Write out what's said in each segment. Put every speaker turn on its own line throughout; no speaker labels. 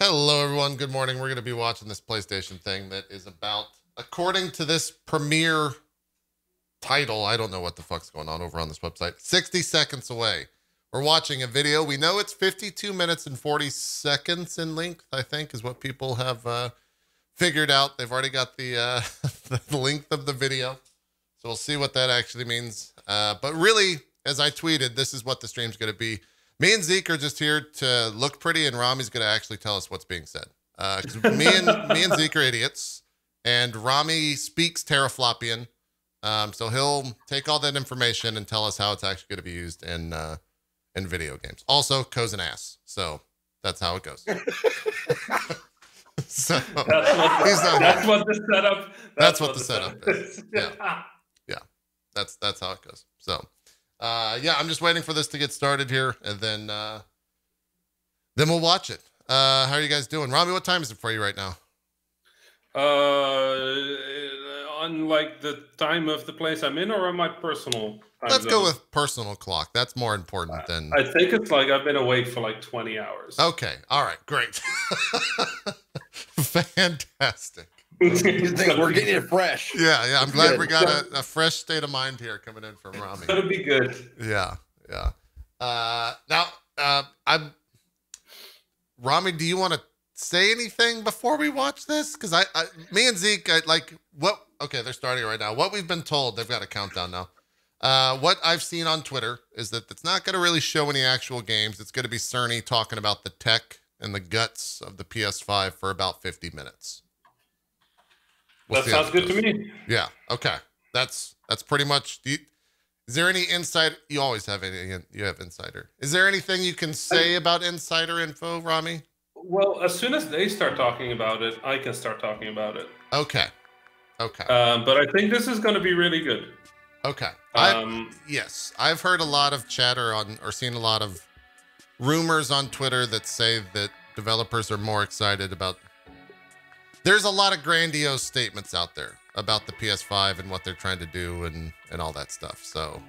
Hello, everyone. Good morning. We're going to be watching this PlayStation thing that is about, according to this premiere title, I don't know what the fuck's going on over on this website, 60 seconds away. We're watching a video. We know it's 52 minutes and 40 seconds in length, I think, is what people have figured out. They've already got the, the length of the video. So we'll see what that actually means. But really, as I tweeted, this is what the stream's going to be. Me and Zeke are just here to look pretty, and Rami's going to actually tell us what's being said. Because me and Zeke are idiots, and Rami speaks teraflopian. So he'll take all that information and tell us how it's actually going to be used in video games. Also, Ko's an ass. So that's how it goes. So
that's what the setup.
That's what the setup is. Yeah. That's how it goes. So. Yeah, I'm just waiting for this to get started here, and then we'll watch it. How are you guys doing? Rami, what time is it for you right now?
On like the time of the place I'm in, or on my personal time
Let's
zone?
go with personal clock. That's more important than...
I think it's like I've been awake for like 20 hours.
Okay. All right. Great. Fantastic.
Good thing we're getting it fresh.
Yeah. I'm glad we got a fresh state of mind here coming in from Rami.
That'll be good.
Yeah. Now, Rami, do you want to say anything before we watch this? Because me and Zeke, okay, they're starting right now. What we've been told, they've got a countdown now. What I've seen on Twitter is that it's not going to really show any actual games. It's going to be Cerny talking about the tech and the guts of the PS5 for about 50 minutes.
That sounds good to me.
Yeah. Okay. That's pretty much. Is there any insight? You always have you have insider. Is there anything you can say about insider info, Rami?
Well, as soon as they start talking about it, I can start talking about it.
Okay.
But I think this is going to be really good.
Okay. Yes, I've heard a lot of chatter or seen a lot of rumors on Twitter that say that developers are more excited about. There's a lot of grandiose statements out there about the PS5 and what they're trying to do and all that stuff. So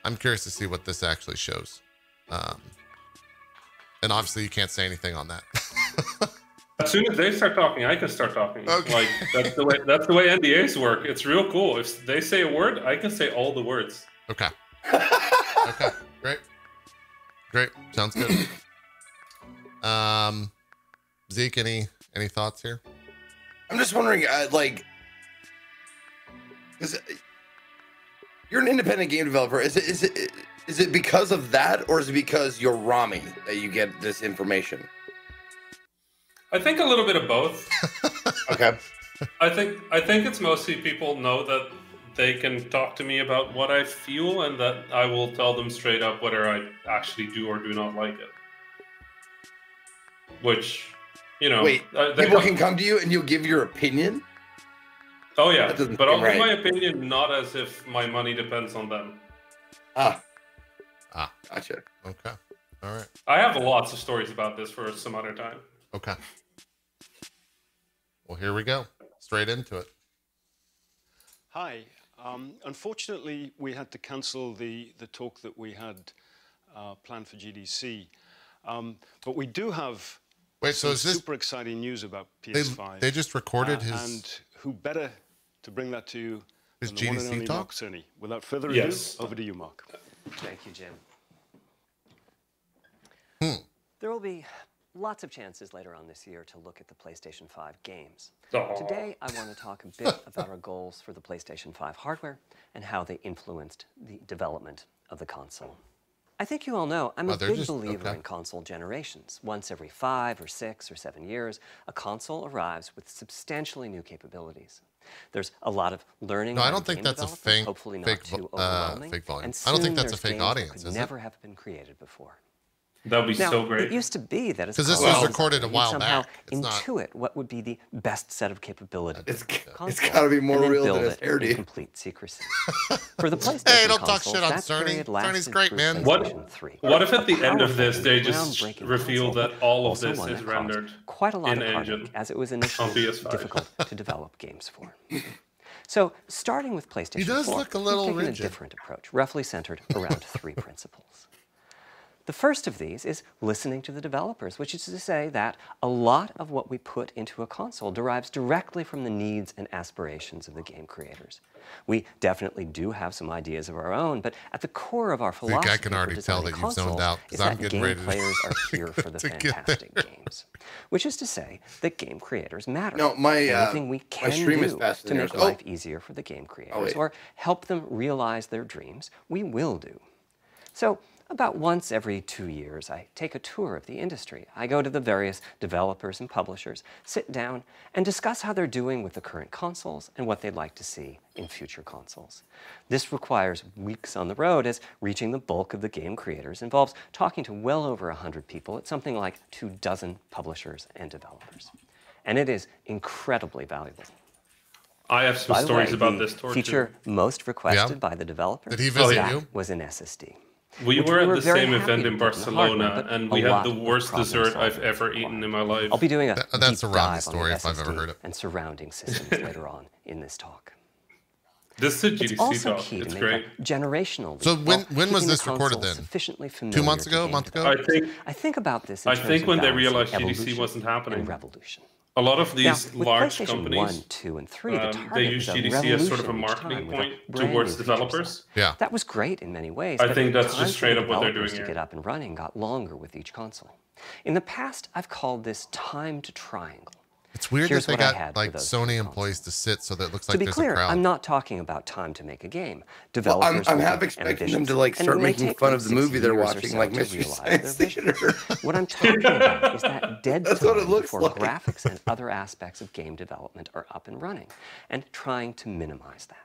I'm curious to see what this actually shows. And obviously you can't say anything on that.
As soon as they start talking, I can start talking.
Okay.
Like that's the way NDAs work. It's real cool. If they say a word, I can say all the words.
Okay. Okay. Great. Sounds good. Zeke, any thoughts here?
I'm just wondering, because you're an independent game developer. Is it because of that, or is it because you're Rami that you get this information?
I think a little bit of both.
Okay.
I think it's mostly people know that they can talk to me about what I feel, and that I will tell them straight up whether I actually do or do not like it. Which, you know,
wait, people can come to you and you'll give your opinion?
Oh yeah, but I'll give my opinion not as if my money depends on them.
Gotcha.
Okay. All right.
I have lots of stories about this for some other time.
Okay. Well, here we go. Straight into it.
Hi. Unfortunately, we had to cancel the talk that we had planned for GDC. But we do have super exciting news about PS5.
They just recorded his...
And who better to bring that to you than the
GDC
one and only
talk?
Mark Cerny. Without further ado, over to you, Mark.
Thank you, Jim. There will be lots of chances later on this year to look at the PlayStation 5 games. Today, I want to talk a bit about our goals for the PlayStation 5 hardware and how they influenced the development of the console. I think you all know I'm a big believer in console generations. Once every 5 or 6 or 7 years, a console arrives with substantially new capabilities. There's a lot of learning.
No, I don't think that's a fake,
hopefully not
fake,
too overwhelming.
fake volume.
And
I don't think that's a
there's
fake
games
audience,
that could never have been created before.
That would be so great.
It used to be that as
because this was recorded a while back.
Intuit what would be the best set of capabilities.
It's got to be more real than it's aired in
complete secrecy. For the PlayStation
hey, don't talk
consoles,
shit on
that
Cerny.
period
Cerny's great, man.
What if at the end of this they just reveal that all of this is rendered
quite a lot
in
of
engine
as it was initially difficult to develop games for. So, starting with PlayStation 4,
he does look a little
we've taken
rigid.
a different approach, roughly centered around 3 principles. The first of these is listening to the developers, which is to say that a lot of what we put into a console derives directly from the needs and aspirations of the game creators. We definitely do have some ideas of our own, but at the core of our philosophy
I can already tell that you've zoned out because I'm getting ready to
players are here for the fantastic games, which is to say that game creators matter.
No,
anything we can do to make life
Oh.
easier for the game creators or help them realize their dreams, we will do. So, about once every 2 years, I take a tour of the industry. I go to the various developers and publishers, sit down, and discuss how they're doing with the current consoles and what they'd like to see in future consoles. This requires weeks on the road, as reaching the bulk of the game creators involves talking to well over 100 people at something like 24 publishers and developers. And it is incredibly valuable.
I have some stories about this tour,
feature most requested by the developer
Did he visit you?
was an SSD.
We were at the same event in Barcelona, and we had the worst dessert I've ever eaten in my life.
I'll be doing a
that's a
deep
Rami
dive
story
on
if I've ever heard it.
and surrounding systems later on in this talk.
This is a
It's
GDC
also
talk.
key
It's
to
great.
make a generational leap
So
while
when was
keeping
this
the
recorded
console
then?
sufficiently
2
familiar
months
to
ago? A
game
month ago?
developers. I think about this in
I
terms
think
of
when they
balancing
realized GDC
evolution
wasn't happening.
and revolution.
A lot of these
Now, with
large
PlayStation
companies,
1, 2, and 3, the target
they use
was a
GDC as sort of a
revolution each
marketing
time with a
point
brand
towards
new feature
developers.
set.
Yeah.
That was great in many ways.
I
but
think that's
time
just
for
straight
the
up what they're
developers
doing
to
here.
get up and running got longer with each console. In the past, I've called this time to triangle.
It's weird
Here's
that they
what I had
got
for
like
those
Sony
two
employees to sit so that it looks like
To be
there's
clear,
a crowd.
I'm not talking about time to make a game.
Well,
Developers
I'm
will
half
be
expecting them
ambitious,
to like
and
start
it may
making
take
fun
them
of the
6
movie they're
years or
watching,
so
like
to
Mystery
realize
Science
their vision.
Theater.
What I'm talking about is that dead
That's
time
what it looks
before
like.
graphics and other aspects of game development are up and running, and trying to minimize that.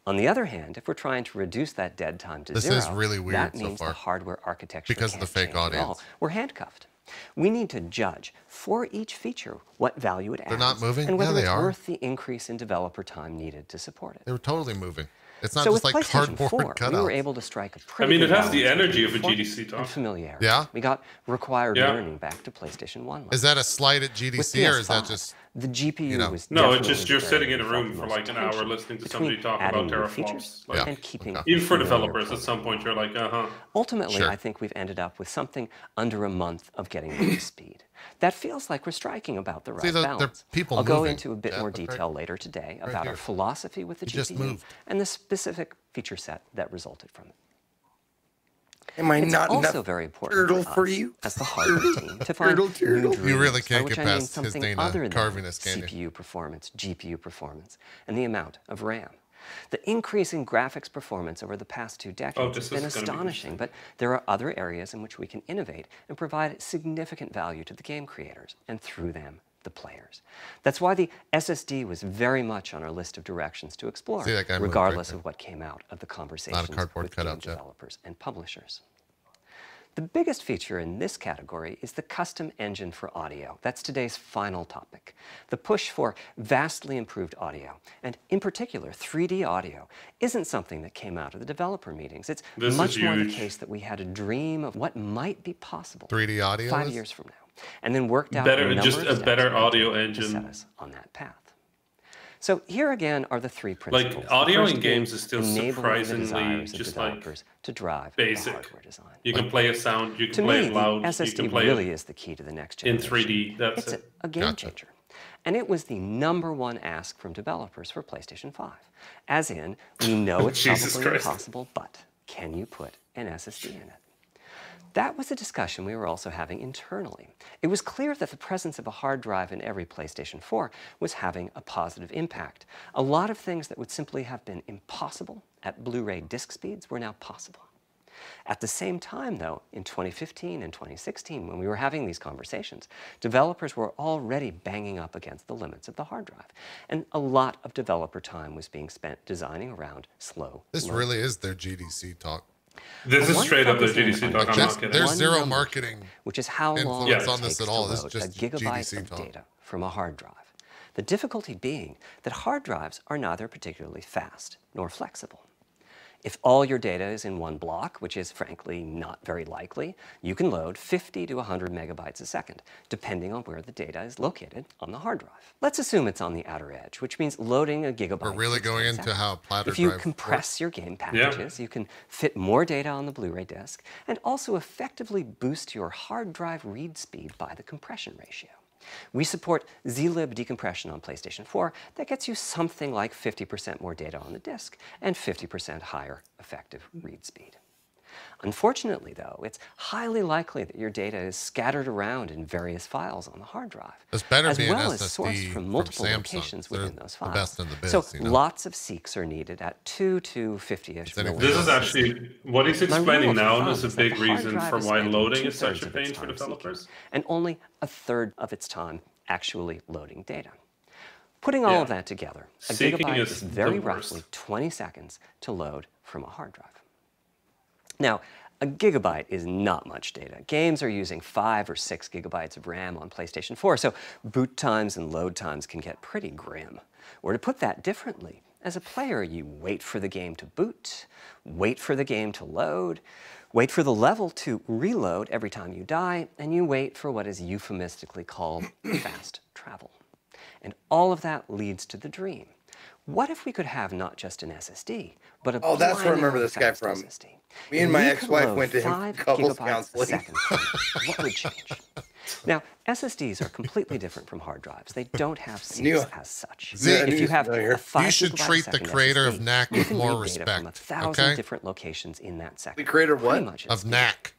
On the other hand, if we're trying to reduce that dead time to
This
zero,
is really weird
that
so
means
far.
the hardware architecture
Because of the
can't
fake
change at all.
audience.
We're handcuffed. We need to judge for each feature what value it adds
They're not moving?
and whether
Yeah, they
it's
are.
worth the increase in developer time needed to support it.
They were totally moving. It's not
So
just
with
like
PlayStation
cardboard
4,
cutouts.
we were able to strike a pretty
mean, it
good
has the
balance
energy
between
of a GDC
performance
talk.
and familiarity.
Yeah?
We got required
Yeah.
learning back to PlayStation 1 level.
Is that a slight at
With
GDC or is that
PS5,
just
the GPU
know?
was
No, it's
definitely
just you're
the
sitting
area
in a
that felt
room
the
for
most
like an hour
tension
listening to
between
somebody talk
adding
about
new
teraflops.
features
Like,
and keeping
Okay.
even for
familiar
developers, at some point you're like,
Ultimately,
Sure.
I think we've ended up with something under a month of getting them to speed. That feels like we're striking about the right
they're
balance.
people
I'll go
moving,
into a bit
Jeff,
more
look right-
detail later today about
here.
our philosophy with the
You just
GPU
moved.
and the specific feature set that resulted from it.
Am I
It's
not
also
enough
very important
turtle
for
for
us
you?
as the hardware team to find
Turtle.
new
You really
dreams,
can't
by which
get
I mean
past his
something
Dana
other than
carviness, can you?
CPU performance, GPU performance, and the amount of RAM. The increase in graphics performance over the past 2 decades
this
has been
is gonna be
astonishing, but there are other areas in which we can innovate and provide significant value to the game creators, and through them, the players. That's why the SSD was very much on our list of directions to explore,
See that guy moved
regardless
right there.
of what came out of the conversations
cardboard
with
cutout,
game
Jeff.
developers and publishers. The biggest feature in this category is the custom engine for audio. That's today's final topic. The push for vastly improved audio, and in particular 3D audio, isn't something that came out of the developer meetings. It's
This is
much more the
huge.
case that we had a dream of what might be possible
3D audio
5
is?
years from now, and then worked out
Better-
a number
just
of
a
steps
better
in order
audio
to
engine.
set us on that path. So here again are the 3 principles.
Like,
The
audio
first
in
being
games is still
enabling the
surprisingly
desires of
just, like,
developers to drive
basic.
the hardware design.
you can play a sound, you can
To
play
me,
it
the
loud, you
SSD
can play
really
it
is the key to the next
in
generation.
3D. That's
It's
it.
a game
Gotcha.
changer. And it was the #1 ask from developers for PlayStation 5. As in, we know it's
Jesus
probably
Christ.
impossible, but can you put an SSD in it? That was a discussion we were also having internally. It was clear that the presence of a hard drive in every PlayStation 4 was having a positive impact. A lot of things that would simply have been impossible at Blu-ray disc speeds were now possible. At the same time, though, in 2015 and 2016, when we were having these conversations, developers were already banging up against the limits of the hard drive. And a lot of developer time was being spent designing around slow
This
load.
really is their GDC talk.
This is
I
straight up the
want to focus
GDC
in
talk.
on
I'm
There's-
not kidding.
there's
one
zero
number,
marketing
which is how long
influence
it
on this
takes
at all.
to
This is
load
just
a gigabyte
GDC
of
talk.
data from a hard drive. The difficulty being that hard drives are neither particularly fast nor flexible. If all your data is in one block, which is frankly not very likely, you can load 50 to 100 megabytes a second, depending on where the data is located on the hard drive. Let's assume it's on the outer edge, which means loading a gigabyte.
We're really going into how platter
If you
drive
compress your game packages, you can fit more data on the Blu-ray disc and also effectively boost your hard drive read speed by the compression ratio. We support zlib decompression on PlayStation 4 that gets you something like 50% more data on the disk and 50% higher effective read speed. Unfortunately, though, it's highly likely that your data is scattered around in various files on the hard drive,
as well as
sourced from multiple locations within those files.
The best in the biz,
so lots of seeks are needed at 2 to 50-ish.
This is actually what he's explaining now is a big reason for why loading is such a pain for developers.
And only a third of its time actually loading data. Putting all of that together, a gigabyte is very roughly 20 seconds to load from a hard drive. Now, a gigabyte is not much data. Games are using 5 or 6 gigabytes of RAM on PlayStation 4, so boot times and load times can get pretty grim. Or to put that differently, as a player, you wait for the game to boot, wait for the game to load, wait for the level to reload every time you die, and you wait for what is euphemistically called fast travel. And all of that leads to the dream. What if we could have not just an SSD, but a
that's where I remember this guy from.
SSD?
Me and my ex-wife went to him couples counseling.
What would change? Now, SSDs are completely different from hard drives. They don't have seats
Nioh.
as such.
Zeke,
if you have a 5
you should treat the creator of Knack with more respect.
From 1,000 different locations in that second.
The creator of what?
Of Knack.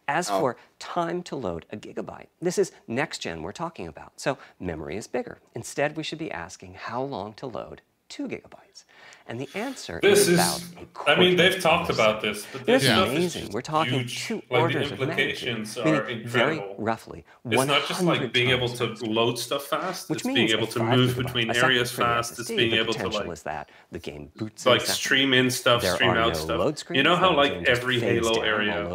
As for time to load a gigabyte, this is next gen we're talking about. So memory is bigger. Instead, we should be asking how long to load 2 gigabytes. And the answer is about a quarter.
I mean, they've talked about this, but this stuff is
amazing. We're talking
huge.
2
like
orders
the
of
implications
magnitude,
are
meaning
incredible.
very roughly,
it's not just like being able to
faster.
load stuff fast.
Which
it's being able to move between areas fast. It's being able to
is that the game boots
like stream in stuff, stream out stuff. You know how like every Halo area,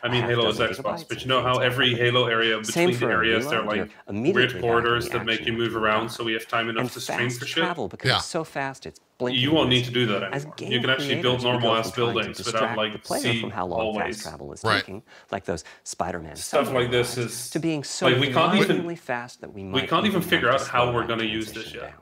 I mean Halo is Xbox, but you know how every Halo area between the areas there are like weird corridors that make you move around, so we have time enough to stream for shit.
It's so fast, it's
you won't need to do that anymore. You can actually build normal ass buildings without like C hallways.
Travel is taking, like those Spider-Man
stuff like this is
to being so
like we can't even
fast that we
can't even figure out how we're going to use this yet.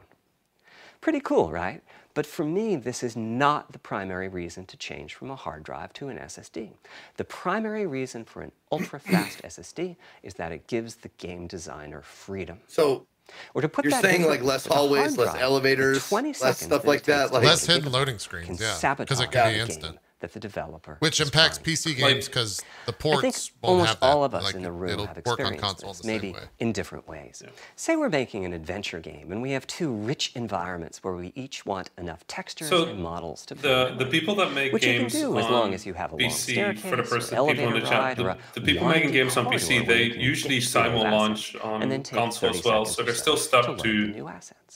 Pretty cool, right? But for me, this is not the primary reason to change from a hard drive to an SSD. The primary reason for an ultra-fast SSD is that it gives the game designer freedom.
So
or to put
you're
that
saying like less hallways, less elevators, less stuff like that, like
less hidden loading screens, because it can be instant.
That the developer
which impacts PC games because the ports won't have that.
All of us
like,
in the room have experienced this, maybe in different ways. Say we're making an adventure game and we have 2 rich environments where we each want enough textures and models to
the people that make games
you can do as long as you have a
PC for the person people in the chat, the people making games on PC, they usually simul-launch on console as well, so they're still stuck to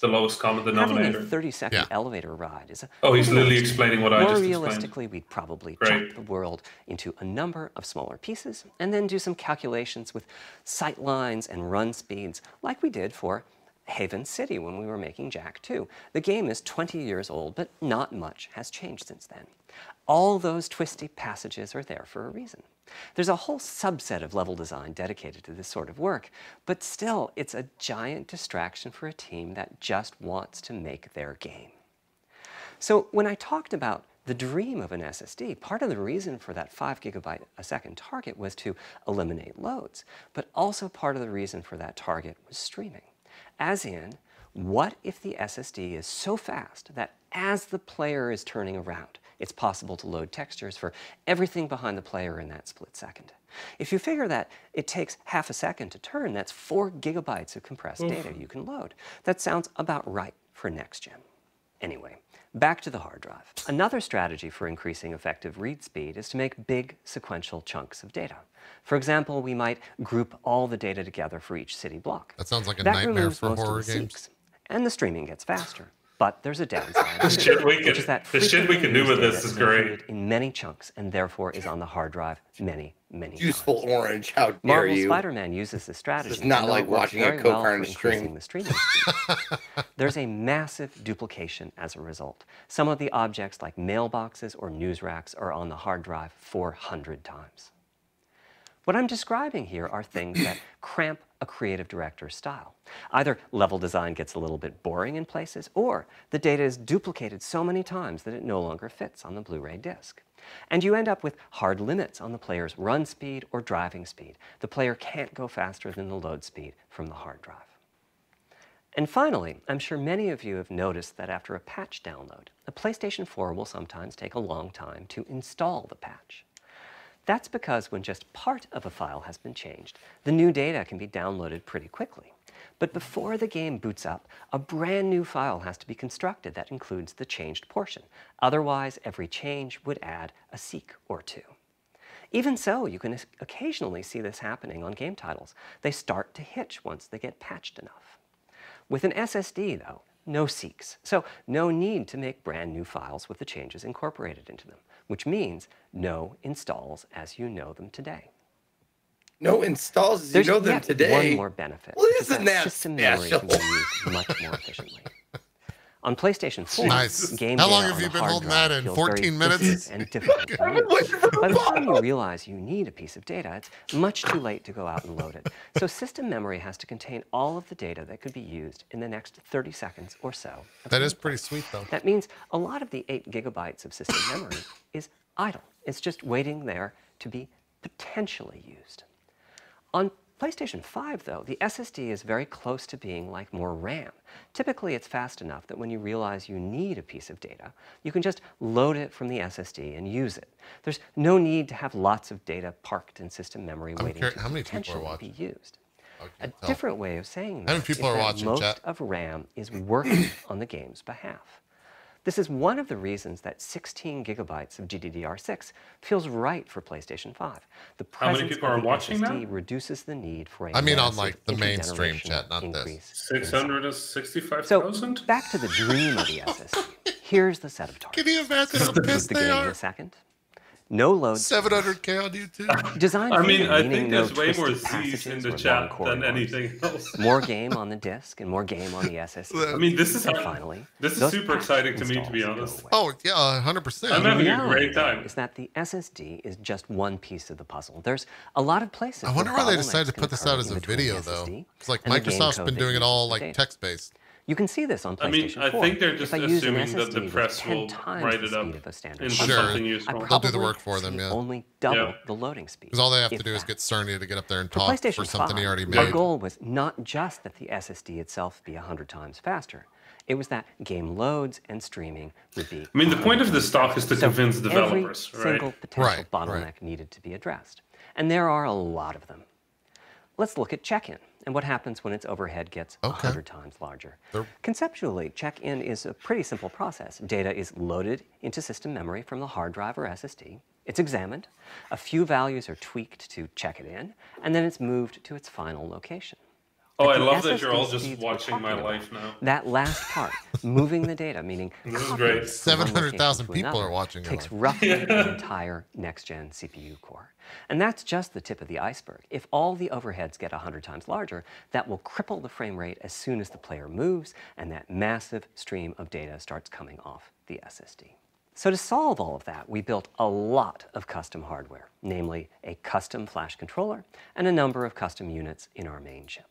the lowest common denominator.
Having a 30-second elevator ride is
he's literally explaining what I just explained.
More realistically, we'd probably chop the world into a number of smaller pieces and then do some calculations with sight lines and run speeds like we did for Haven City when we were making Jak 2. The game is 20 years old, but not much has changed since then. All those twisty passages are there for a reason. There's a whole subset of level design dedicated to this sort of work, but still, it's a giant distraction for a team that just wants to make their game. So when I talked about the dream of an SSD, part of the reason for that 5 gigabyte a second target was to eliminate loads, but also part of the reason for that target was streaming. As in, what if the SSD is so fast that as the player is turning around, it's possible to load textures for everything behind the player in that split second? If you figure that it takes half a second to turn, that's 4 gigabytes of compressed data you can load. That sounds about right for next gen. Anyway, back to the hard drive. Another strategy for increasing effective read speed is to make big sequential chunks of data. For example, we might group all the data together for each city block.
That sounds like a nightmare for horror games.
And the streaming gets faster. But there's a downside.
The shit we can do with this is great.
In many chunks and therefore is on the hard drive many many
Useful
times.
orange, how dare
Marvel
you.
Spider-Man uses this strategy.
It's not like watching a co-current stream.
The streaming speed. There's a massive duplication as a result. Some of the objects like mailboxes or news racks are on the hard drive 400 times. What I'm describing here are things that cramp a creative director's style. Either level design gets a little bit boring in places, or the data is duplicated so many times that it no longer fits on the Blu-ray disc. And you end up with hard limits on the player's run speed or driving speed. The player can't go faster than the load speed from the hard drive. And finally, I'm sure many of you have noticed that after a patch download, a PlayStation 4 will sometimes take a long time to install the patch. That's because when just part of a file has been changed, the new data can be downloaded pretty quickly. But before the game boots up, a brand new file has to be constructed that includes the changed portion. Otherwise, every change would add a seek or two. Even so, you can occasionally see this happening on game titles. They start to hitch once they get patched enough. With an SSD, though, no seeks, so no need to make brand new files with the changes incorporated into them, which means no installs as you know them today.
No installs as you know them today?
One more benefit.
Well, isn't that
system memory can be used much more efficiently. On PlayStation 4, game
How
data
long have you been holding that in? 14 minutes?
And difficult to use. By the time you realize you need a piece of data, it's much too late to go out and load it. So system memory has to contain all of the data that could be used in the next 30 seconds or so.
That is pretty sweet, though.
That means a lot of the 8 gigabytes of system memory is idle. It's just waiting there to be potentially used. On PlayStation 5, though, the SSD is very close to being like more RAM. Typically, it's fast enough that when you realize you need a piece of data, you can just load it from the SSD and use it. There's no need to have lots of data parked in system memory waiting to potentially be used. A different way of saying that is that most of RAM is working on the game's behalf. This is one of the reasons that 16 gigabytes of GDDR6 feels right for PlayStation 5. The presence of the SSD reduces the need for a
on like the mainstream chat, not this.
665,000?
So back to the dream of the SSD. Here's the set of targets.
Can you imagine how pissed they are?
In a second. No load.
700K on YouTube.
I think there's way more Z's in the chat than anything else.
More game on the disc and more game on the SSD.
This is super exciting to me, to be honest.
Oh yeah, 100%.
I'm having a great time.
Is that the SSD is just one piece of the puzzle. There's a lot of places.
I wonder why they decided to put this out as a video, though. It's like Microsoft's been doing it all like text-based.
You can see this on PlayStation 4.
I think they're just assuming that the press will write it up into something useful.
They'll do the work for them, yeah.
Only double the loading speed.
Because all they have to do is get Cerny to get up there and talk for something he already made.
Our goal was not just that the SSD itself be 100 times faster. It was that game loads and streaming would be.
The point of this talk is to convince developers,
every single potential bottleneck needed to be addressed. And there are a lot of them. Let's look at check-in and what happens when its overhead gets 100 times larger. Conceptually, check-in is a pretty simple process. Data is loaded into system memory from the hard drive or SSD. It's examined. A few values are tweaked to check it in, and then it's moved to its final location.
Oh, I love that you're all just watching my life now.
That last part, moving the data, meaning
this is great.
700,000 people are watching it.
Takes roughly an entire next-gen CPU core. And that's just the tip of the iceberg. If all the overheads get 100 times larger, that will cripple the frame rate as soon as the player moves, and that massive stream of data starts coming off the SSD. So to solve all of that, we built a lot of custom hardware, namely a custom flash controller and a number of custom units in our main chip.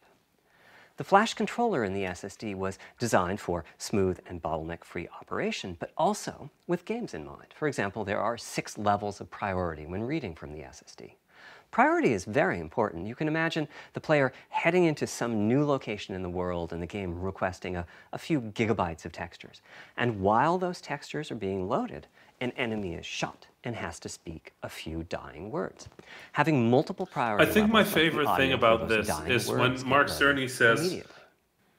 The flash controller in the SSD was designed for smooth and bottleneck-free operation, but also with games in mind. For example, there are 6 levels of priority when reading from the SSD. Priority is very important. You can imagine the player heading into some new location in the world and the game requesting a few gigabytes of textures. And while those textures are being loaded, an enemy is shot and has to speak a few dying words. Having multiple priority
I think my favorite thing about this is when Mark Cerny says,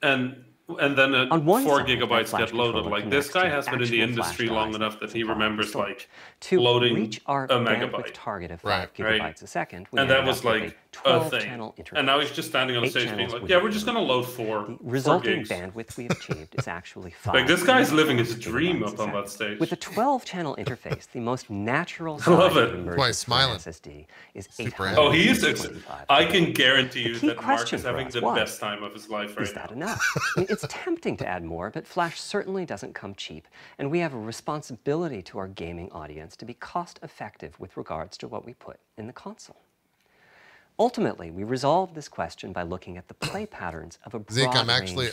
and then 4 gigabytes get loaded. Like, this guy has been in the industry long enough that he remembers, like, loading a megabyte.
Target of 5 gigabytes a second,
and that was like
12-channel interface.
And now he's just standing on the stage being like, yeah, we're just going to load 4
The resulting
gigs.
bandwidth we achieved is actually 5.
Like, this guy's living his dream up on that stage.
With a 12-channel interface, the most natural
I love it.
Why he's smiling.
SSD is
Oh, he is. I can guarantee you
that
Mark is having the best time of his life right now.
Is that enough? I mean, it's tempting to add more, but Flash certainly doesn't come cheap, and we have a responsibility to our gaming audience to be cost-effective with regards to what we put in the console. Ultimately, we resolved this question by looking at the play patterns of a broad
Zeke,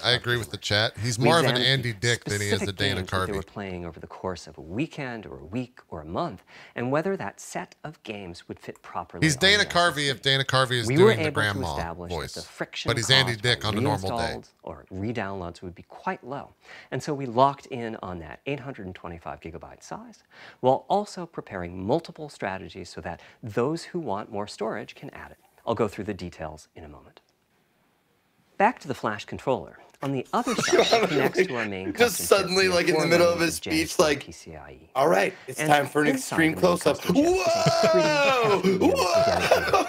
I agree with the chat. He's more of an Andy Dick than he is a Dana Carvey.
They were playing over the course of a weekend or a week or a month, and whether that set of games would fit properly.
He's Dana Carvey if Dana Carvey is doing the grandma voice, but he's Andy Dick on a normal day.
Or re-downloads would be quite low. And so we locked in on that 825 gigabyte size, while also preparing multiple strategies so that those who want more storage can add it. I'll go through the details in a moment. Back to the Flash controller. On the other side, it connects to our main
just suddenly, like in the middle of his speech, like,
PCIe.
all right, it's time for an extreme close-up. Whoa! Whoa!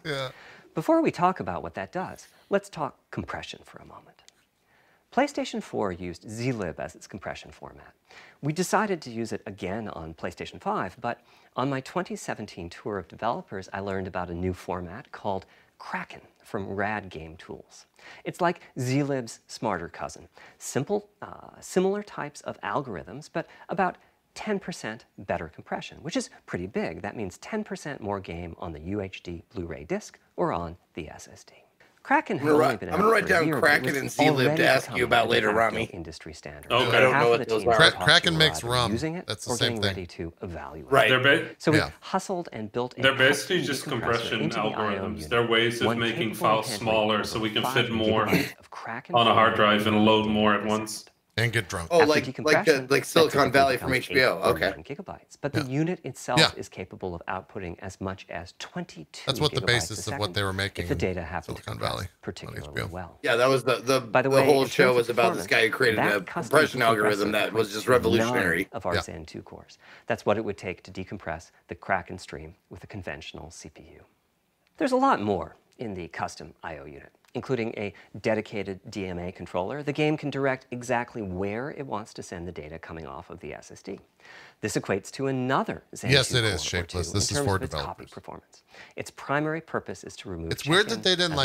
Yeah.
Before we talk about what that does, let's talk compression for a moment. PlayStation 4 used zlib as its compression format. We decided to use it again on PlayStation 5, but on my 2017 tour of developers, I learned about a new format called Kraken from Rad Game Tools. It's like zlib's smarter cousin. Simple, similar types of algorithms, but about 10% better compression, which is pretty big. That means 10% more game on the UHD Blu-ray disc or on the SSD. Kraken has only been out for a year.
I'm going to write down Kraken and zlib to ask you about later, Rami.
Industry standard.
Okay.
I don't know what those are.
Kraken makes rum. That's the same thing.
Ready to evaluate.
Right.
So we hustled and built.
They're basically just compression algorithms. They're ways of making files smaller so we can fit more on a hard drive and load more at once.
And get drunk.
Oh, like Silicon Valley from HBO. Okay.
Gigabytes, but the unit itself is capable of outputting as much as 22.
That's what the basis of what they were making.
If the data happened
Silicon Valley,
particularly well.
Yeah, that was the whole show was about this guy who created a compression algorithm that was just revolutionary.
Of our Zen 2 cores. That's what it would take to decompress the Kraken stream with a conventional CPU. There's a lot more in the custom I/O unit, including a dedicated DMA controller. The game can direct exactly where it wants to send the data coming off of the SSD. This equates to another Zen 2
Yes, it is
core
shapeless.
or two
This is
in terms
for
of its copy
developers.
performance. Its primary purpose is to remove.
It's weird that they didn't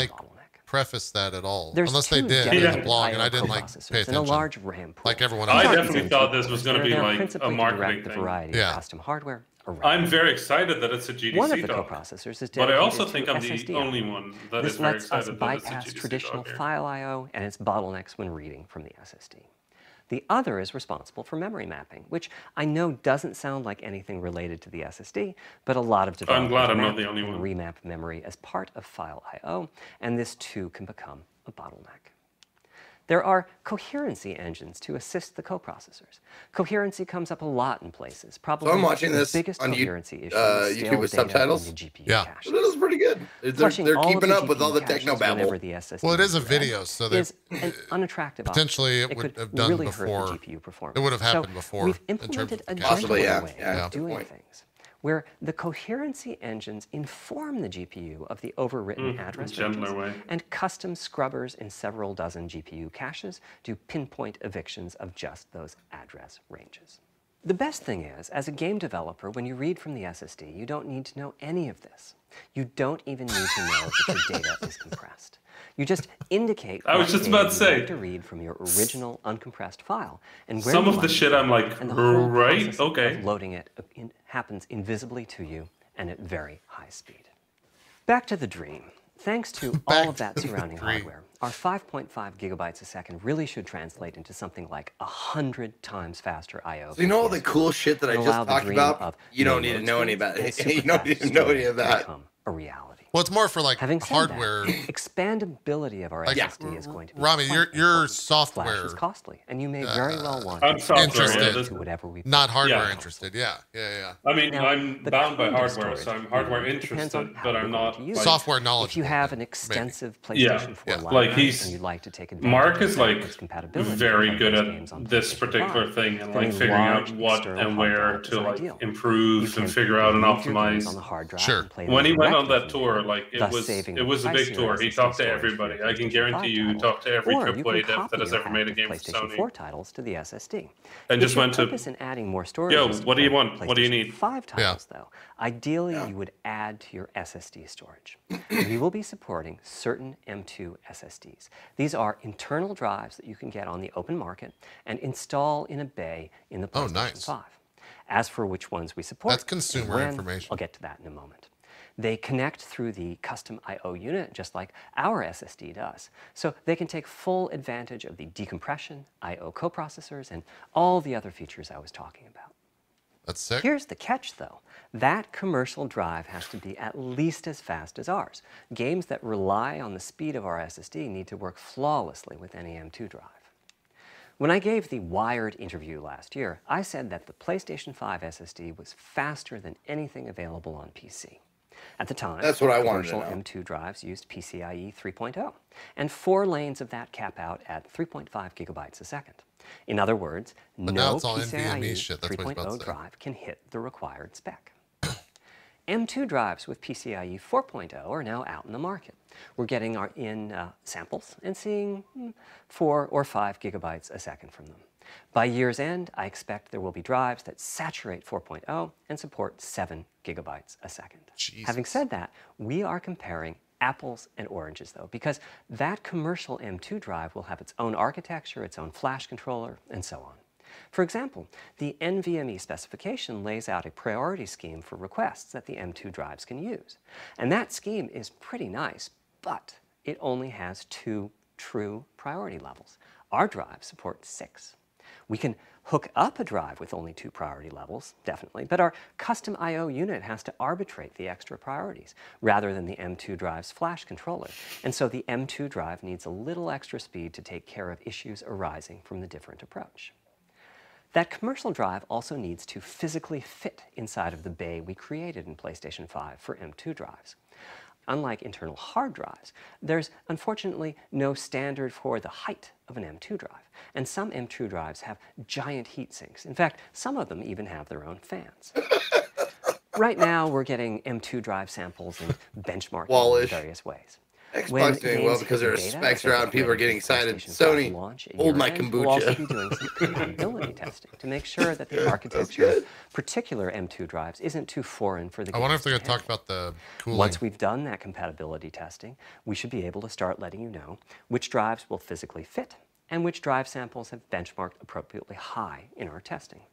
preface that at all. Unless they did in the blog, and I didn't pay attention.
And a large RAM pool.
Like everyone else.
I definitely thought this was going to be like a marketing thing.
Variety of custom hardware.
I'm very excited that it's a GDC
One of the
dog.
coprocessors is
But I also think
to
I'm the
SSD.
only one that
This
is very
lets us
excited that it's a
bypass
GDC
traditional
dog here.
file I/O and its bottlenecks when reading from the SSD. The other is responsible for memory mapping, which I know doesn't sound like anything related to the SSD, but a lot of developers
I'm glad I'm not
map
the only
and
one.
remap memory as part of file I/O, and this too can become a bottleneck. There are coherency engines to assist the coprocessors. Coherency comes up a lot in places. Probably
So I'm watching
the
this
biggest
on
coherency issue is
YouTube
stale
with
data
subtitles.
in the GPU
Yeah.
cache.
That was pretty good. They're
Flushing all of
keeping
the
up with all the
GPU caches
techno
whenever
babble.
the SSD
Well, it is a
read
video, so they
is an unattractive
potentially
option.
it would
could
have done
really hurt
before.
the GPU performance.
It would have happened
So
before
we've
in terms
implemented
of
a
the
Possibly,
gentler
yeah.
way
Yeah,
of
good
doing
point.
things, where the coherency engines inform the GPU of the overwritten address
gentler
ranges,
way.
and custom scrubbers in several dozen GPU caches do pinpoint evictions of just those address ranges. The best thing is, as a game developer, when you read from the SSD, you don't need to know any of this. You don't even need to know that your data is compressed. You just indicate
I was
what
just
data
about to
you'd
say.
like to read from your original uncompressed file, and where
Some
you
of the
want
shit
it,
I'm like,
and the whole
right,
process
okay.
of loading it happens invisibly to you and at very high speed. Back to the dream. Thanks to all of that surrounding hardware, our 5.5 gigabytes a second really should translate into something like 100 times faster I/O.
So you know all the cool shit that I just talked about? You don't need to know any about it. You don't need to know any of that.
Become a reality.
Well, it's more for like
Having said
hardware.
that, expandability of our SSD is going to be
Rami,
quite
your
important.
software
Flash is costly, and you may very well want
I'm
to
software
interested,
to whatever we
not hardware
Yeah.
interested. Yeah.
I mean,
Now,
I'm
the
bound by
kind of
hardware, so
storage
I'm hardware
depends on
interested,
how
but
you're
I'm
going
not
to use
like,
it.
Software
If
knowledge.
you have an extensive
Yeah.
PlayStation 4
Yeah.
library
Like, he's-
and you'd like to take advantage
Mark
of
is
the
like
backwards compatibility
very
of
good
those
at
games on
this
PlayStation
particular
5,
thing and
then
like
a
figuring out
large
what
external
and
hard
where
drive
to
is
like
ideal. You
improve
can
and figure out and
leave your games
optimize.
on the hard drive
Sure.
and play them
When he went on
directly
that
from
tour, tour. Like it was a big tour. He talked to everybody. I can guarantee you, talked to every AAA dev that has ever made a game for Sony.
4 titles to the SSD.
And just went to.
In adding more storage.
Yo, what do you want? What do you need?
5 titles though. Ideally, you would add to your SSD storage. We will be supporting certain M2 SSDs. These are internal drives that you can get on the open market and install in a bay in the PlayStation 5. As for which ones we support,
that's consumer information.
I'll get to that in a moment. They connect through the custom I/O unit, just like our SSD does. So they can take full advantage of the decompression, I/O coprocessors, and all the other features I was talking about.
That's sick.
Here's the catch, though. That commercial drive has to be at least as fast as ours. Games that rely on the speed of our SSD need to work flawlessly with any M2 drive. When I gave the Wired interview last year, I said that the PlayStation 5 SSD was faster than anything available on PC. At the time,
that's what I wanted to know.
Commercial M2 drives used PCIe 3.0, and 4 lanes of that cap out at 3.5 gigabytes a second. In other words, no PCIe 3.0 drive can hit the required spec. M2 drives with PCIe 4.0 are now out in the market. We're getting samples and seeing 4 or 5 gigabytes a second from them. By year's end, I expect there will be drives that saturate 4.0 and support 7 gigabytes a second.
Jesus.
Having said that, we are comparing apples and oranges, though, because that commercial M2 drive will have its own architecture, its own flash controller, and so on. For example, the NVMe specification lays out a priority scheme for requests that the M2 drives can use. And that scheme is pretty nice, but it only has 2 true priority levels. Our drive supports 6. We can hook up a drive with only 2 priority levels, definitely, but our custom I/O unit has to arbitrate the extra priorities rather than the M2 drive's flash controller. And so the M2 drive needs a little extra speed to take care of issues arising from the different approach. That commercial drive also needs to physically fit inside of the bay we created in PlayStation 5 for M2 drives. Unlike internal hard drives, there's unfortunately no standard for the height of an M2 drive, and some M2 drives have giant heat sinks. In fact, some of them even have their own fans. Right now, we're getting M2 drive samples and benchmarking in various ways.
Xbox doing well because there are specs around, people are getting excited. Sony, hold my kombucha.
We'll also be doing some compatibility testing to make sure that the architecture of particular M2 drives isn't too foreign for the game.
I wonder if they're going to talk about the cooling.
Once we've done that compatibility testing, we should be able to start letting you know which drives will physically fit and which drive samples have benchmarked appropriately high in our testing.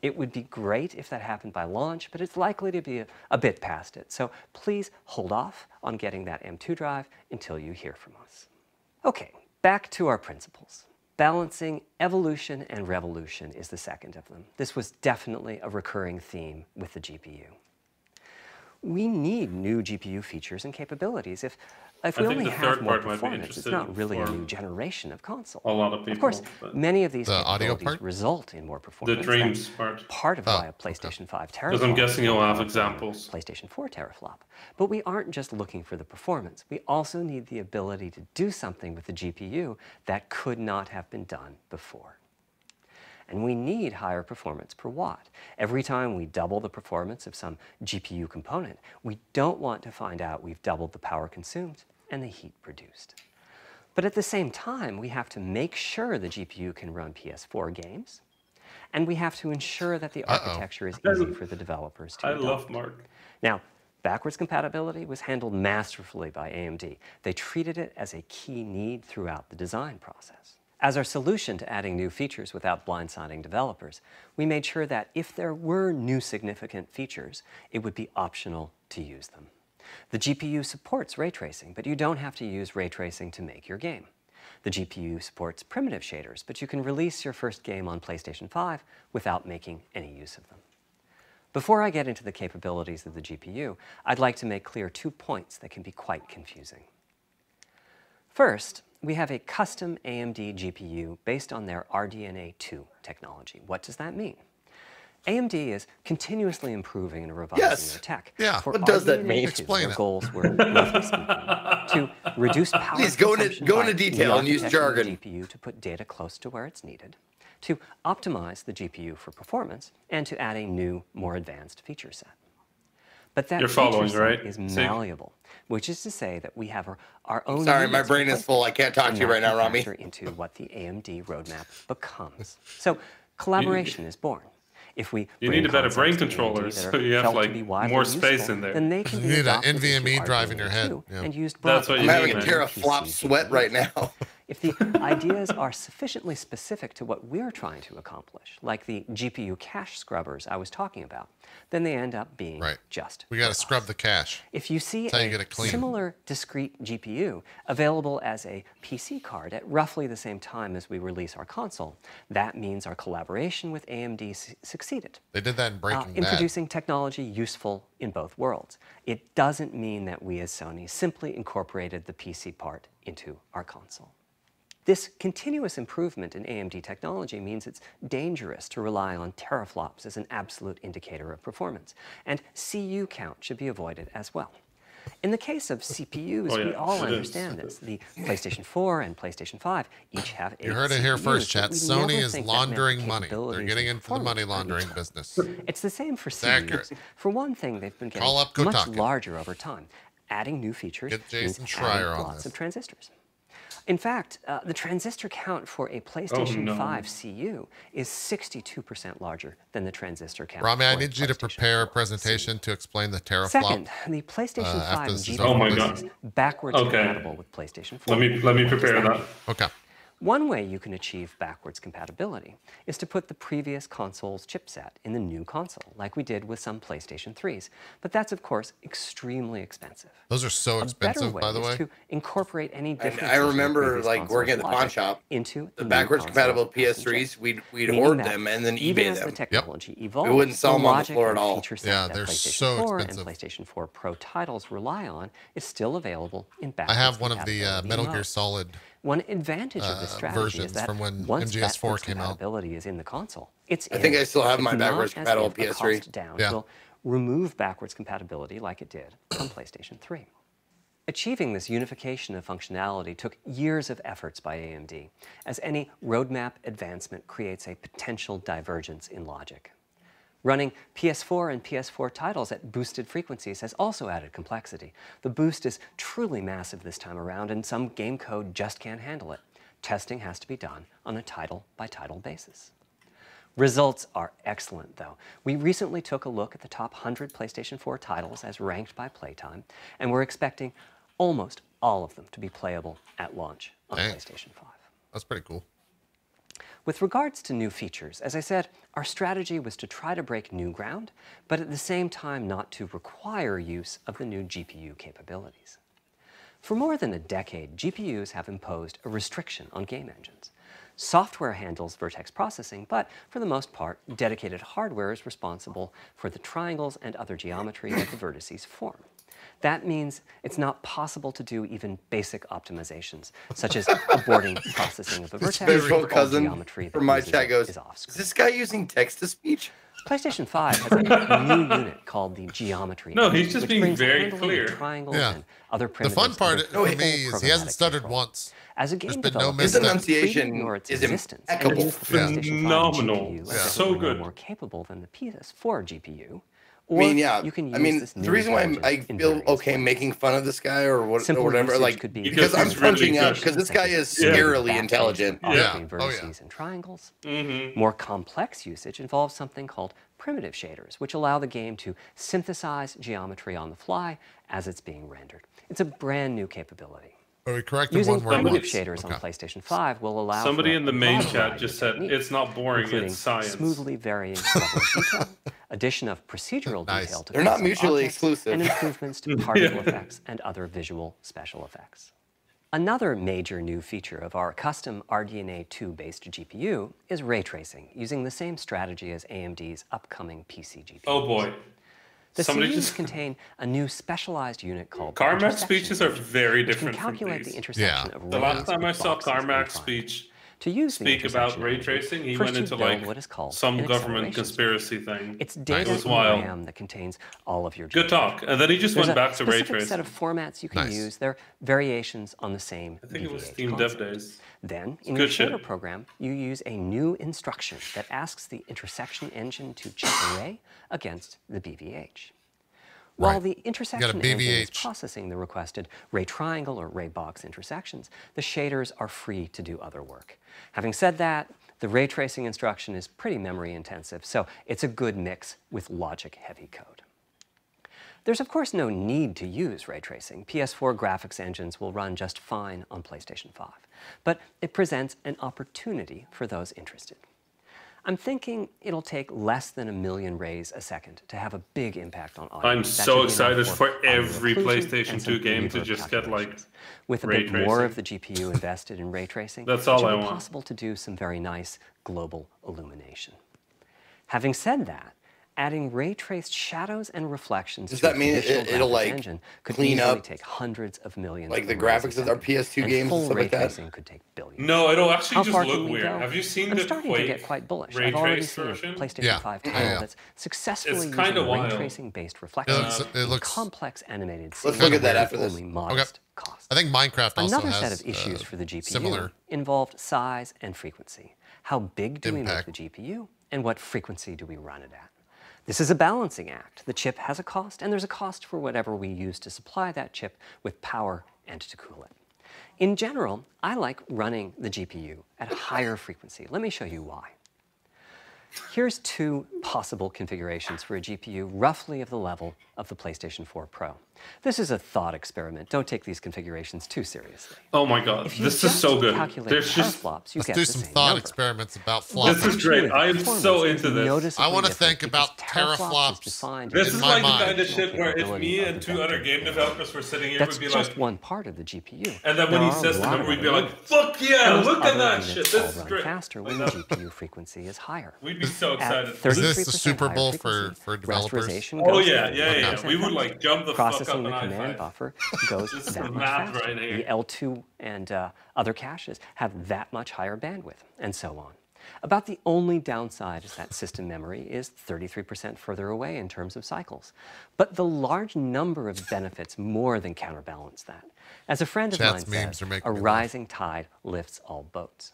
It would be great if that happened by launch, but it's likely to be a bit past it. So please hold off on getting that M2 drive until you hear from us. Okay, back to our principles. Balancing evolution and revolution is the second of them. This was definitely a recurring theme with the GPU. We need new GPU features and capabilities. If we only have more performance, it's not really a new generation of console.
A lot of people.
Of course, many of these capabilities result in more performance.
The dreams part.
Part of why a PlayStation 5 teraflop.
Because I'm guessing you'll have examples.
PlayStation 4 teraflop. But we aren't just looking for the performance. We also need the ability to do something with the GPU that could not have been done before. And we need higher performance per watt. Every time we double the performance of some GPU component, we don't want to find out we've doubled the power consumed and the heat produced. But at the same time, we have to make sure the GPU can run PS4 games, and we have to ensure that the architecture is easy for the developers to adopt.
I love Mark.
Now, backwards compatibility was handled masterfully by AMD. They treated it as a key need throughout the design process. As our solution to adding new features without blindsiding developers, we made sure that if there were new significant features, it would be optional to use them. The GPU supports ray tracing, but you don't have to use ray tracing to make your game. The GPU supports primitive shaders, but you can release your first game on PlayStation 5 without making any use of them. Before I get into the capabilities of the GPU, I'd like to make clear 2 points that can be quite confusing. First, we have a custom AMD GPU based on their RDNA 2 technology. What does that mean? AMD is continuously improving and revising their tech.
Yeah,
what does that mean? Explain it. Goals were, roughly speaking, to reduce power consumption
go into detail and use jargon.
The GPU to put data close to where it's needed, to optimize the GPU for performance, and to add a new, more advanced feature set. But that feature set is malleable, which is to say that we have our own.
Sorry, my brain is full. I can't talk to you right now, Rami.
Into what the AMD roadmap becomes. So collaboration is born. If we
you need a better brain controller, so you have like more space in there.
Then they can
you need an NVMe drive in your head. Yeah.
And used
That's what you
I'm having a teraflop sweat right now.
If the ideas are sufficiently specific to what we're trying to accomplish, like the GPU cache scrubbers I was talking about, then they end up being just.
We got to scrub the cache.
If you see a similar discrete GPU available as a PC card at roughly the same time as we release our console, that means our collaboration with AMD succeeded.
They did that in Breaking Bad.
In producing technology useful in both worlds. It doesn't mean that we as Sony simply incorporated the PC part into our console. This continuous improvement in AMD technology means it's dangerous to rely on teraflops as an absolute indicator of performance, and CU count should be avoided as well. In the case of CPUs, we all understand this. The PlayStation 4 and PlayStation 5 each have 8
You heard it
CPUs,
here first, chat. Sony is laundering money.
They're
getting into the money laundering business.
It's the same for CPUs. For one thing, they've been getting much larger over time. Adding new features means adding lots of transistors. In fact, the transistor count for a PlayStation 5 CU is 62% larger than the transistor count.
Rami, I need you to prepare a presentation to explain the teraflop.
Second, the PlayStation 5 GDC is backwards compatible with PlayStation 4.
Let me prepare that.
Okay.
One way you can achieve backwards compatibility is to put the previous console's chipset in the new console, like we did with some PlayStation 3s. But that's, of course, extremely expensive.
Those are so expensive, by the way.
To incorporate any differences.
I remember, like, working at the pawn shop,
into
the backwards compatible PS3s, we'd hoard them and then eBay them.
The technology evolved,
we wouldn't sell them on the floor at all.
Yeah, they're so expensive.
And PlayStation 4 Pro titles rely on is still available in backwards
I have one of the Metal Gear Solid
One advantage of this strategy is that
from when
once
MGS4 came out,
compatibility is in the console, it's
I think I still have my backwards compatible PS3.
Down will remove backwards compatibility like it did on PlayStation 3. Achieving this unification of functionality took years of efforts by AMD, as any roadmap advancement creates a potential divergence in logic. Running PS4 and PS4 titles at boosted frequencies has also added complexity. The boost is truly massive this time around, and some game code just can't handle it. Testing has to be done on a title-by-title basis. Results are excellent, though. We recently took a look at the top 100 PlayStation 4 titles as ranked by playtime, and we're expecting almost all of them to be playable at launch on PlayStation 5.
That's pretty cool.
With regards to new features, as I said, our strategy was to try to break new ground, but at the same time not to require use of the new GPU capabilities. For more than a decade, GPUs have imposed a restriction on game engines. Software handles vertex processing, but for the most part, dedicated hardware is responsible for the triangles and other geometry that the vertices form. That means it's not possible to do even basic optimizations, such as aborting processing of a vertex.
Visual cousin from my chat goes, is this guy using text-to-speech?
PlayStation 5 has a new unit called the geometry.
No, he's just being very clear.
Triangles and other
the fun part for me is he hasn't stuttered once.
As a game
developer,
his enunciation is impeccable.
Phenomenal. So good.
More capable than the PS4 GPU.
I mean, the reason why I feel okay making fun of this guy or whatever, like, because I'm punching up, because this guy is scarily intelligent.
Vertices and triangles. More complex usage involves something called primitive shaders, which allow the game to synthesize geometry on the fly as it's being rendered. It's a brand new capability.
Are we correcting
Using
one word?
primitive shaders on PlayStation 5 will allow
somebody in the main chat just said it's not boring, it's science.
Smoothly varying level of detail, addition of procedural detail to
they're not mutually exclusive,
and improvements to particle effects and other visual special effects. Another major new feature of our custom RDNA 2-based GPU is ray tracing, using the same strategy as AMD's upcoming PC GPUs.
Oh boy.
The CUs contain a new specialized unit called
Carmack's speeches are very different from
calculate the intersection of
the last time I saw Carmack's speech speak about ray tracing, he went into like some government conspiracy thing.
It's data
was wild.
RAM that contains all of your
good talk, and then he just went back to ray tracing.
There's a set of formats you can use. They're variations on the same.
I think it was Steam Dev Days.
Then, in your shader program, you use a new instruction that asks the intersection engine to check array against the BVH. While the intersection engine is processing the requested ray triangle or ray box intersections, the shaders are free to do other work. Having said that, the ray tracing instruction is pretty memory intensive, so it's a good mix with logic-heavy code. There's of course no need to use ray tracing. PS4 graphics engines will run just fine on PlayStation 5, but it presents an opportunity for those interested. I'm thinking it'll take less than 1 million rays a second to have a big impact on audio.
I'm so excited for every PlayStation 2 game to just get like
with a bit more of the GPU invested in ray tracing,
that's all I want.
It's possible to do some very nice global illumination. Having said that, adding ray-traced shadows and reflections
does that mean it'll like
engine could
clean up
take hundreds of millions
like the graphics of our PS2 games and stuff like that?
Could take billions.
No, it'll actually just look weird. Have you seen the
starting to get quite bullish. I've already seen a PlayStation 5 title that's successfully using ray-tracing-based reflections in complex animated scenes.
Let's look at that after this.
Only modest cost.
I think Minecraft also
Another
has
set of issues for the GPU
similar
involved size and frequency. How big do we make the GPU, and what frequency do we run it at? This is a balancing act. The chip has a cost, and there's a cost for whatever we use to supply that chip with power and to cool it. In general, I like running the GPU at a higher frequency. Let me show you why. Here's 2 possible configurations for a GPU roughly of the level of the PlayStation 4 Pro. This is a thought experiment. Don't take these configurations too seriously.
Oh my god, this is so good. There's just
let's
do some thought experiments about flops.
This is great. I am so into this.
I want to think about teraflops.
This is like the kind of shit where if me and 2 other game developers were sitting here, we'd be like,
just one part of the GPU.
And then when he says the number, we'd be like, fuck yeah, look at that shit. This is great.
Faster when the GPU frequency is higher.
We'd be so excited.
Is this the Super Bowl for developers?
Oh yeah. We would like jump the fuck up an
command buffer goes that much faster. The L2 and other caches have that much higher bandwidth, and so on. About the only downside is that system memory is 33% further away in terms of cycles. But the large number of benefits more than counterbalance that. As a friend of mine says, a rising tide lifts all boats.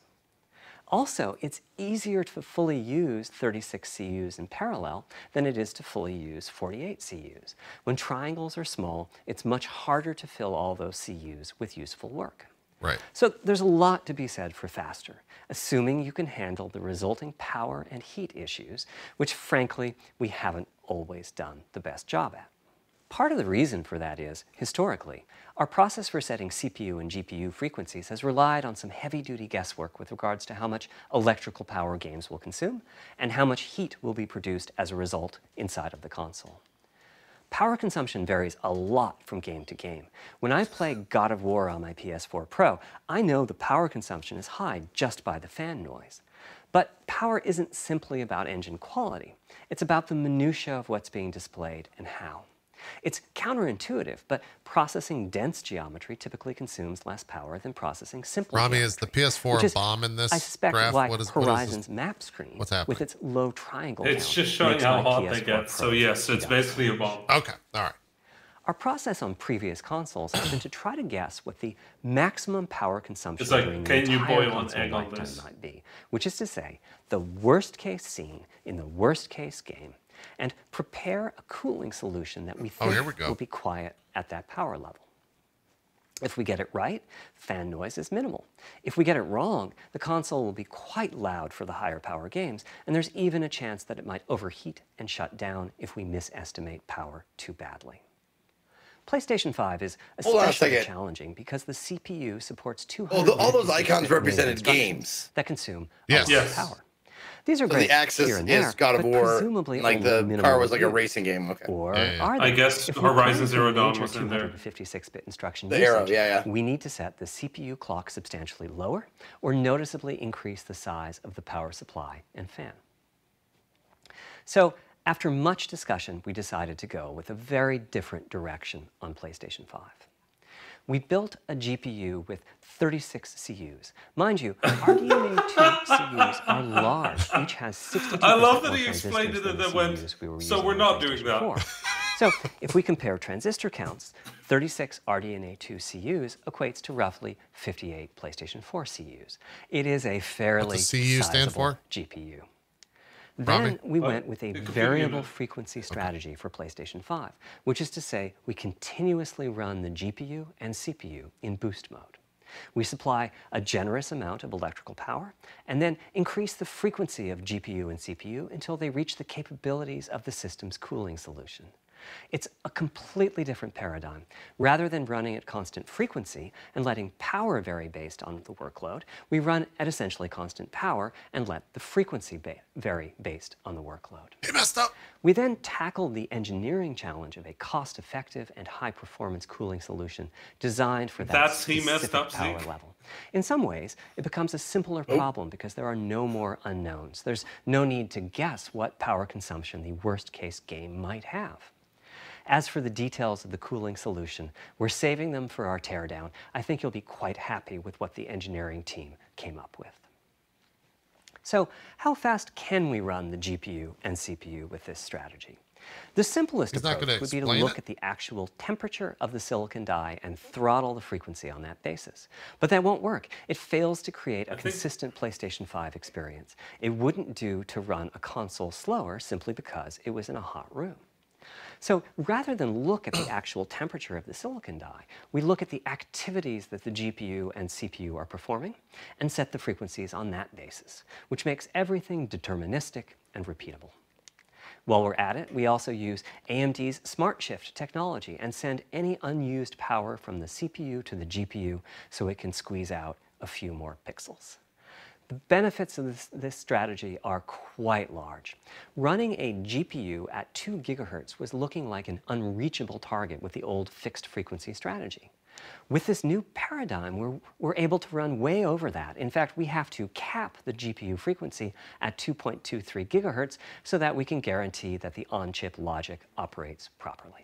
Also, it's easier to fully use 36 CUs in parallel than it is to fully use 48 CUs. When triangles are small, it's much harder to fill all those CUs with useful work.
Right.
So there's a lot to be said for faster, assuming you can handle the resulting power and heat issues, which frankly, we haven't always done the best job at. Part of the reason for that is, historically, our process for setting CPU and GPU frequencies has relied on some heavy-duty guesswork with regards to how much electrical power games will consume and how much heat will be produced as a result inside of the console. Power consumption varies a lot from game to game. When I play God of War on my PS4 Pro, I know the power consumption is high just by the fan noise. But power isn't simply about engine quality. It's about the minutiae of what's being displayed and how. It's counterintuitive, but processing dense geometry typically consumes less power than processing simple
Rami,
geometry,
is the PS4 a bomb in this
I suspect
graph?
Like
what is
Horizon's map screen
what's happening?
with its low triangle
It's just showing how hot they get, so yes, it's basically a bomb.
Okay, all right.
Our process on previous consoles has been to try to guess what the maximum power consumption
it's like,
during
can
the
you
entire
boil an
console
egg on
lifetime
this?
might be, which is to say, the worst case scene in the worst case game, and prepare a cooling solution that we think will be quiet at that power level. If we get it right, fan noise is minimal. If we get it wrong, the console will be quite loud for the higher power games, and there's even a chance that it might overheat and shut down if we misestimate power too badly. PlayStation 5 is especially challenging because the CPU supports 200
all those icons represented games
that consume power. These are
so
great
the axis
here and there,
is God of War, like the car was like a racing game. Okay.
Or are they?
I guess Horizon Zero Dawn was in there.
256-bit instruction
the
usage,
arrow,
we need to set the CPU clock substantially lower or noticeably increase the size of the power supply and fan. So after much discussion, we decided to go with a very different direction on PlayStation 5. We built a GPU with 36 CUs. Mind you, RDNA 2 CUs are large. Each has 62%
I love that
more
he explained it and then
went,
so we're not doing that.
So if we compare transistor counts, 36 RDNA 2 CUs equates to roughly 58 PlayStation 4 CUs. It is a fairly sizable GPU. Then we went with a variable frequency strategy for PlayStation 5, which is to say we continuously run the GPU and CPU in boost mode. We supply a generous amount of electrical power and then increase the frequency of GPU and CPU until they reach the capabilities of the system's cooling solution. It's a completely different paradigm. Rather than running at constant frequency and letting power vary based on the workload, we run at essentially constant power and let the frequency vary based on the workload.
He messed up.
We then tackled the engineering challenge of a cost-effective and high-performance cooling solution designed for that specific power level. In some ways, it becomes a simpler problem because there are no more unknowns. There's no need to guess what power consumption the worst-case game might have. As for the details of the cooling solution, we're saving them for our teardown. I think you'll be quite happy with what the engineering team came up with. So, how fast can we run the GPU and CPU with this strategy? The simplest approach would be to look at the actual temperature of the silicon die and throttle the frequency on that basis. But that won't work. It fails to create a consistent PlayStation 5 experience. It wouldn't do to run a console slower simply because it was in a hot room. So rather than look at the actual temperature of the silicon die, we look at the activities that the GPU and CPU are performing and set the frequencies on that basis, which makes everything deterministic and repeatable. While we're at it, we also use AMD's Smart Shift technology and send any unused power from the CPU to the GPU so it can squeeze out a few more pixels. The benefits of this strategy are quite large. Running a GPU at 2 GHz was looking like an unreachable target with the old fixed frequency strategy. With this new paradigm, we're able to run way over that. In fact, we have to cap the GPU frequency at 2.23 GHz so that we can guarantee that the on-chip logic operates properly.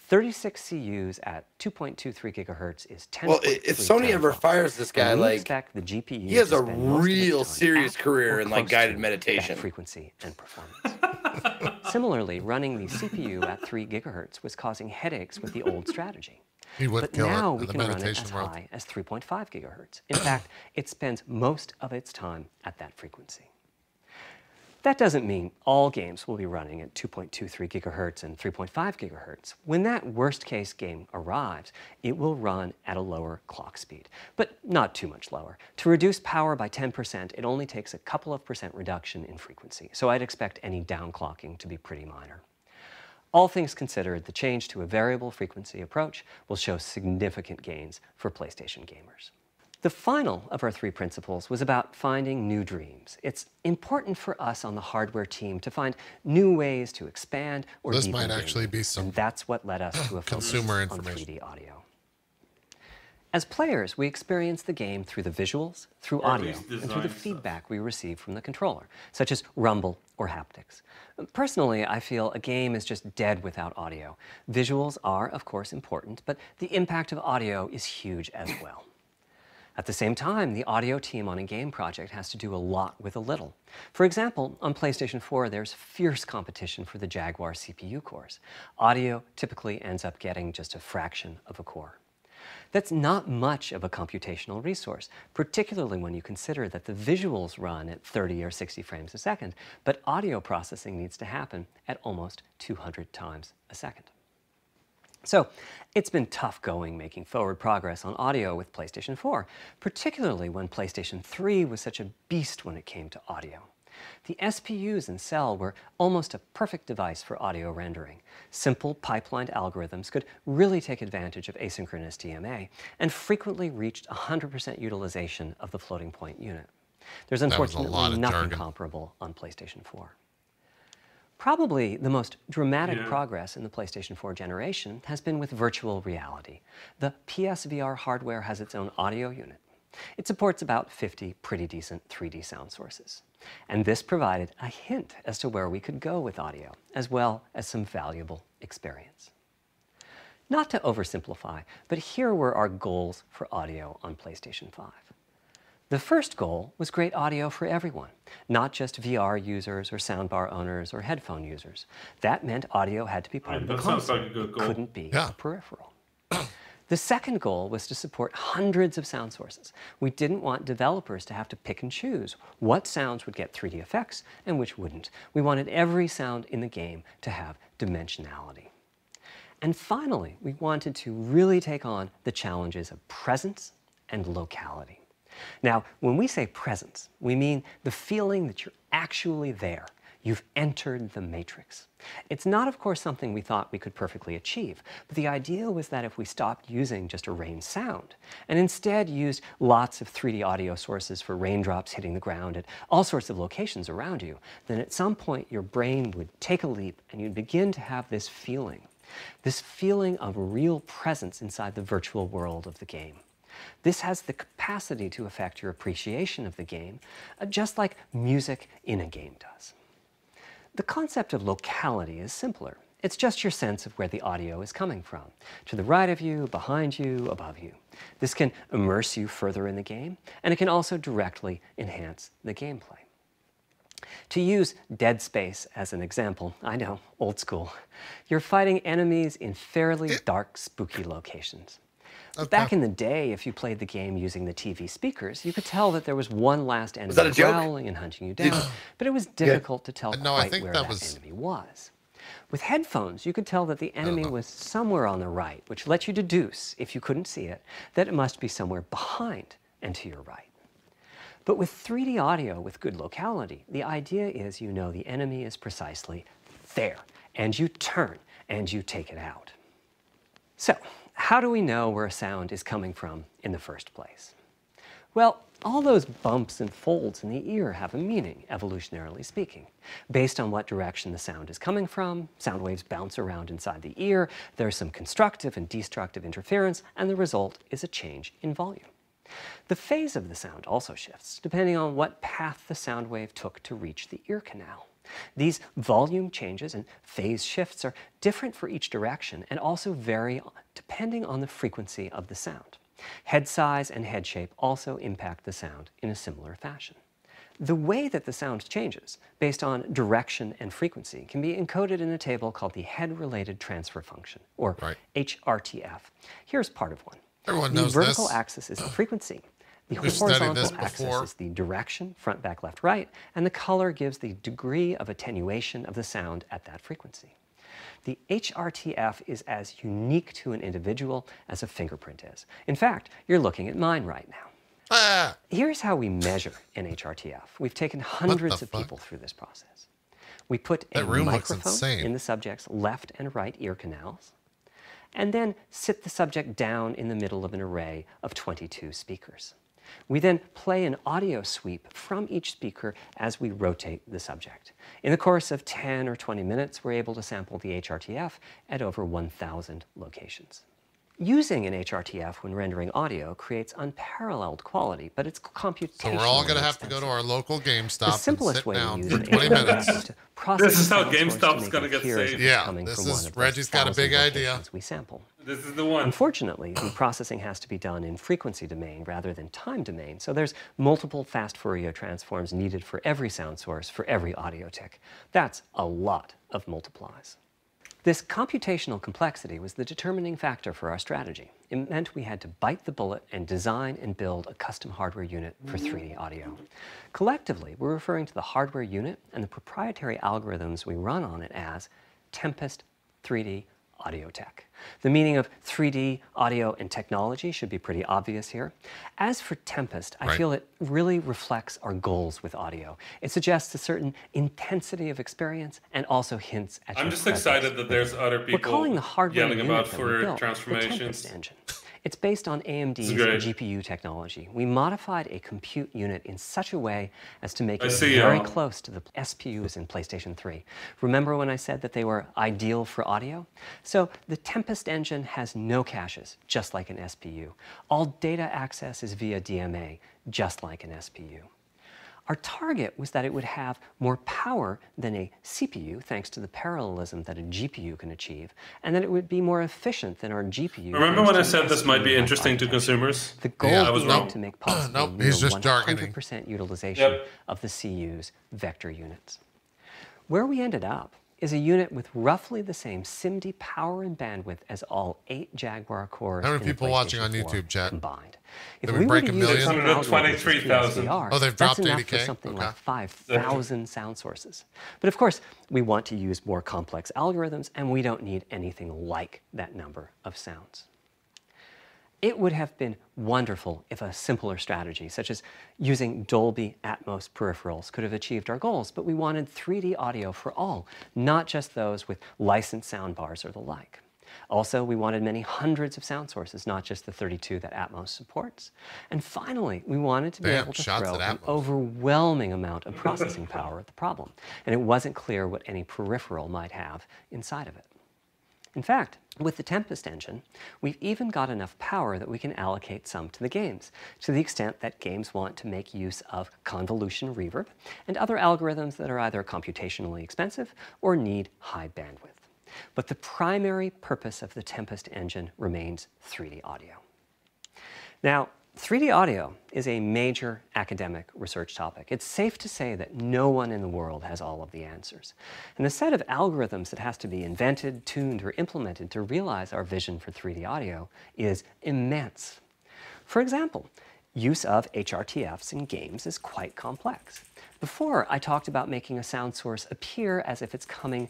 36 CUs at 2.23 gigahertz is 10.
Well, if Sony ever fires this guy, like,
the GPU
he has a real serious career in like guided meditation.
Frequency and performance. Similarly, running the CPU at 3 gigahertz was causing headaches with the old strategy. But now we can run it as high as 3.5 gigahertz. In fact, it spends most of its time at that frequency. That doesn't mean all games will be running at 2.23 gigahertz and 3.5 gigahertz. When that worst-case game arrives, it will run at a lower clock speed, but not too much lower. To reduce power by 10%, it only takes a couple of % reduction in frequency, so I'd expect any downclocking to be pretty minor. All things considered, the change to a variable frequency approach will show significant gains for PlayStation gamers. The final of our 3 principles was about finding new dreams. It's important for us on the hardware team to find new ways to expand or deepen
might actually be some
and that's what led us to a
consumer
focus on 3D audio. As players, we experience the game through the visuals, through audio, and through the feedback we receive from the controller, such as rumble or haptics. Personally, I feel a game is just dead without audio. Visuals are, of course, important, but the impact of audio is huge as well. At the same time, the audio team on a game project has to do a lot with a little. For example, on PlayStation 4, there's fierce competition for the Jaguar CPU cores. Audio typically ends up getting just a fraction of a core. That's not much of a computational resource, particularly when you consider that the visuals run at 30 or 60 frames a second, but audio processing needs to happen at almost 200 times a second. So, it's been tough going making forward progress on audio with PlayStation 4, particularly when PlayStation 3 was such a beast when it came to audio. The SPUs in Cell were almost a perfect device for audio rendering. Simple pipelined algorithms could really take advantage of asynchronous DMA and frequently reached 100% utilization of the floating point unit. There's unfortunately nothing comparable on PlayStation 4. Probably the most dramatic progress in the PlayStation 4 generation has been with virtual reality. The PSVR hardware has its own audio unit. It supports about 50 pretty decent 3D sound sources. And this provided a hint as to where we could go with audio, as well as some valuable experience. Not to oversimplify, but here were our goals for audio on PlayStation 5. The first goal was great audio for everyone, not just VR users or soundbar owners or headphone users. That meant audio had to be part of the console. It couldn't be a peripheral. The second goal was to support hundreds of sound sources. We didn't want developers to have to pick and choose what sounds would get 3D effects and which wouldn't. We wanted every sound in the game to have dimensionality. And finally, we wanted to really take on the challenges of presence and locality. Now, when we say presence, we mean the feeling that you're actually there. You've entered the matrix. It's not, of course, something we thought we could perfectly achieve, but the idea was that if we stopped using just a rain sound and instead used lots of 3D audio sources for raindrops hitting the ground at all sorts of locations around you, then at some point your brain would take a leap and you'd begin to have this feeling of real presence inside the virtual world of the game. This has the capacity to affect your appreciation of the game, just like music in a game does. The concept of locality is simpler. It's just your sense of where the audio is coming from, to the right of you, behind you, above you. This can immerse you further in the game, and it can also directly enhance the gameplay. To use Dead Space as an example, I know, old school, you're fighting enemies in fairly dark, spooky locations. Okay. Back in the day, if you played the game using the TV speakers, you could tell that there was one last enemy growling and hunting you down, but it was difficult to tell quite where that enemy was. With headphones, you could tell that the enemy was somewhere on the right, which lets you deduce, if you couldn't see it, that it must be somewhere behind and to your right. But with 3D audio with good locality, the idea is you know the enemy is precisely there, and you turn and you take it out. So, how do we know where a sound is coming from in the first place? Well, all those bumps and folds in the ear have a meaning, evolutionarily speaking. Based on what direction the sound is coming from, sound waves bounce around inside the ear, there's some constructive and destructive interference, and the result is a change in volume. The phase of the sound also shifts, depending on what path the sound wave took to reach the ear canal. These volume changes and phase shifts are different for each direction and also vary depending on the frequency of the sound. Head size and head shape also impact the sound in a similar fashion. The way that the sound changes, based on direction and frequency, can be encoded in a table called the Head-Related Transfer Function, or HRTF. Here's part of one.
Everyone knows
the vertical axis is the frequency. The horizontal axis is the direction, front, back, left, right, and the color gives the degree of attenuation of the sound at that frequency. The HRTF is as unique to an individual as a fingerprint is. In fact, you're looking at mine right now. Here's how we measure an HRTF. We've taken hundreds of people through this process. We put a microphone in the subject's left and right ear canals, and then sit the subject down in the middle of an array of 22 speakers. We then play an audio sweep from each speaker as we rotate the subject. In the course of 10 or 20 minutes, we're able to sample the HRTF at over 1,000 locations. Using an HRTF when rendering audio creates unparalleled quality, but it's computational.
So we're all going to have to go to our local GameStop
the simplest
and sit down for 20
minutes.
This is how GameStop's going to get saved.
Yeah, this is, Reggie's got a big idea.
We sample.
This is the one.
Unfortunately, the processing has to be done in frequency domain rather than time domain, so there's multiple fast Fourier transforms needed for every sound source, for every audio tick. That's a lot of multiplies. This computational complexity was the determining factor for our strategy. It meant we had to bite the bullet and design and build a custom hardware unit for 3D audio. Collectively, we're referring to the hardware unit and the proprietary algorithms we run on it as Tempest 3D Audio Tech. The meaning of 3D audio and technology should be pretty obvious here. As for Tempest, I feel it really reflects our goals with audio. It suggests a certain intensity of experience and also hints at
I'm just excited that there's other people yelling about Fourier transformations.
It's based on AMD's GPU technology. We modified a compute unit in such a way as to make it very close to the SPUs in PlayStation 3. Remember when I said that they were ideal for audio? So the Tempest engine has no caches, just like an SPU. All data access is via DMA, just like an SPU. Our target was that it would have more power than a CPU, thanks to the parallelism that a GPU can achieve, and that it would be more efficient than our GPU.
Remember when I said this might be interesting to consumers?
The goal is to make possible 100% utilization of the CU's vector units. Where we ended up is a unit with roughly the same SIMD power and bandwidth as all 8 Jaguar cores.
How many people watching on YouTube, chat?
Combined.
If we break a million?
623,000.
Oh, they've dropped 80K?
That's enough for something like 5,000 sound sources. But of course, we want to use more complex algorithms, and we don't need anything like that number of sounds. It would have been wonderful if a simpler strategy, such as using Dolby Atmos peripherals, could have achieved our goals, but we wanted 3D audio for all, not just those with licensed soundbars or the like. Also, we wanted many hundreds of sound sources, not just the 32 that Atmos supports. And finally, we wanted to be able to throw an overwhelming amount of processing power at the problem, and it wasn't clear what any peripheral might have inside of it. In fact, with the Tempest engine, we've even got enough power that we can allocate some to the games, to the extent that games want to make use of convolution reverb and other algorithms that are either computationally expensive or need high bandwidth. But the primary purpose of the Tempest engine remains 3D audio. Now, 3D audio is a major academic research topic. It's safe to say that no one in the world has all of the answers. And the set of algorithms that has to be invented, tuned, or implemented to realize our vision for 3D audio is immense. For example, use of HRTFs in games is quite complex. Before, I talked about making a sound source appear as if it's coming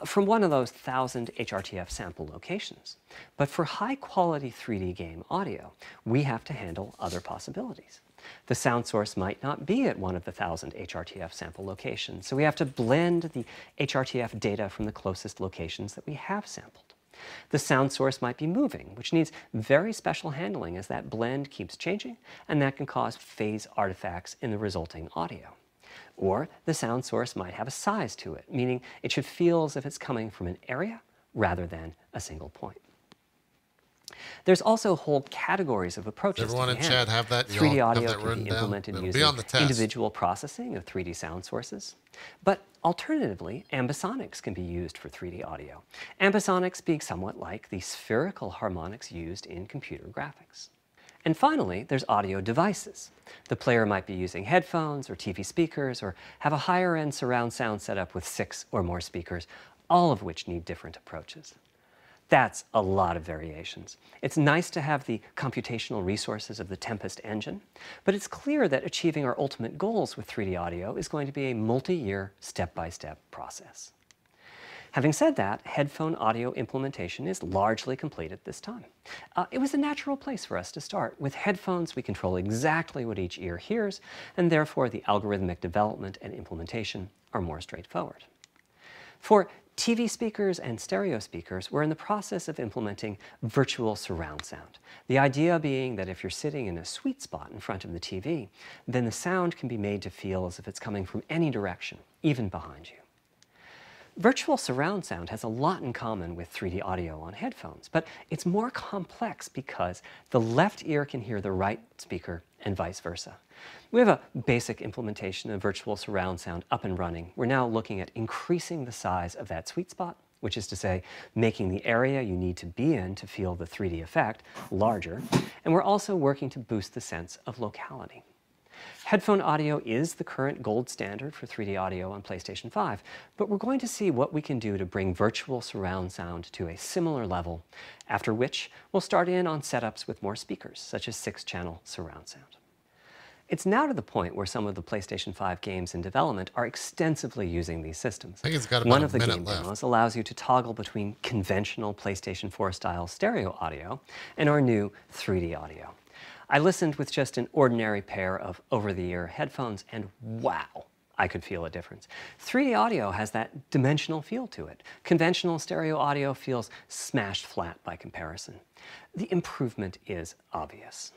from one of those 1,000 HRTF sample locations. But for high-quality 3D game audio, we have to handle other possibilities. The sound source might not be at one of the 1,000 HRTF sample locations, so we have to blend the HRTF data from the closest locations that we have sampled. The sound source might be moving, which needs very special handling as that blend keeps changing, and that can cause phase artifacts in the resulting audio. Or the sound source might have a size to it, meaning it should feel as if it's coming from an area rather than a single point. There's also whole categories of approaches.
Everyone in chat have that.
3D audio can be implemented using individual processing of 3D sound sources. But alternatively, ambisonics can be used for 3D audio. Ambisonics being somewhat like the spherical harmonics used in computer graphics. And finally, there's audio devices. The player might be using headphones or TV speakers or have a higher-end surround sound setup with 6 or more speakers, all of which need different approaches. That's a lot of variations. It's nice to have the computational resources of the Tempest engine, but it's clear that achieving our ultimate goals with 3D audio is going to be a multi-year, step-by-step process. Having said that, headphone audio implementation is largely complete at this time. It was a natural place for us to start. With headphones, we control exactly what each ear hears, and therefore the algorithmic development and implementation are more straightforward. For TV speakers and stereo speakers, we're in the process of implementing virtual surround sound. The idea being that if you're sitting in a sweet spot in front of the TV, then the sound can be made to feel as if it's coming from any direction, even behind you. Virtual surround sound has a lot in common with 3D audio on headphones, but it's more complex because the left ear can hear the right speaker and vice versa. We have a basic implementation of virtual surround sound up and running. We're now looking at increasing the size of that sweet spot, which is to say, making the area you need to be in to feel the 3D effect larger, and we're also working to boost the sense of locality. Headphone audio is the current gold standard for 3D audio on PlayStation 5, but we're going to see what we can do to bring virtual surround sound to a similar level, after which we'll start in on setups with more speakers, such as 6-channel surround sound. It's now to the point where some of the PlayStation 5 games in development are extensively using these systems.
I think it's got about
One of the
a
game demos allows you to toggle between conventional PlayStation 4 style stereo audio and our new 3D audio. I listened with just an ordinary pair of over-the-ear headphones, and wow, I could feel a difference. 3D audio has that dimensional feel to it. Conventional stereo audio feels smashed flat by comparison. The improvement is obvious.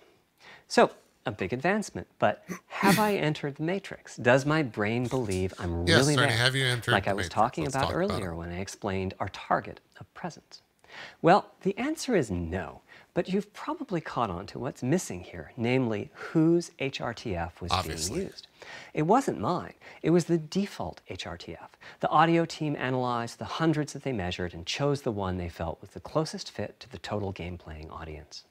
So, a big advancement, but have I entered the matrix? Does my brain believe I'm really there?
Have you entered
like I was talking about earlier when I explained our target of presence. Well, the answer is no, but you've probably caught on to what's missing here, namely whose HRTF was being used. It wasn't mine. It was the default HRTF. The audio team analyzed the hundreds that they measured and chose the one they felt was the closest fit to the total game-playing audience.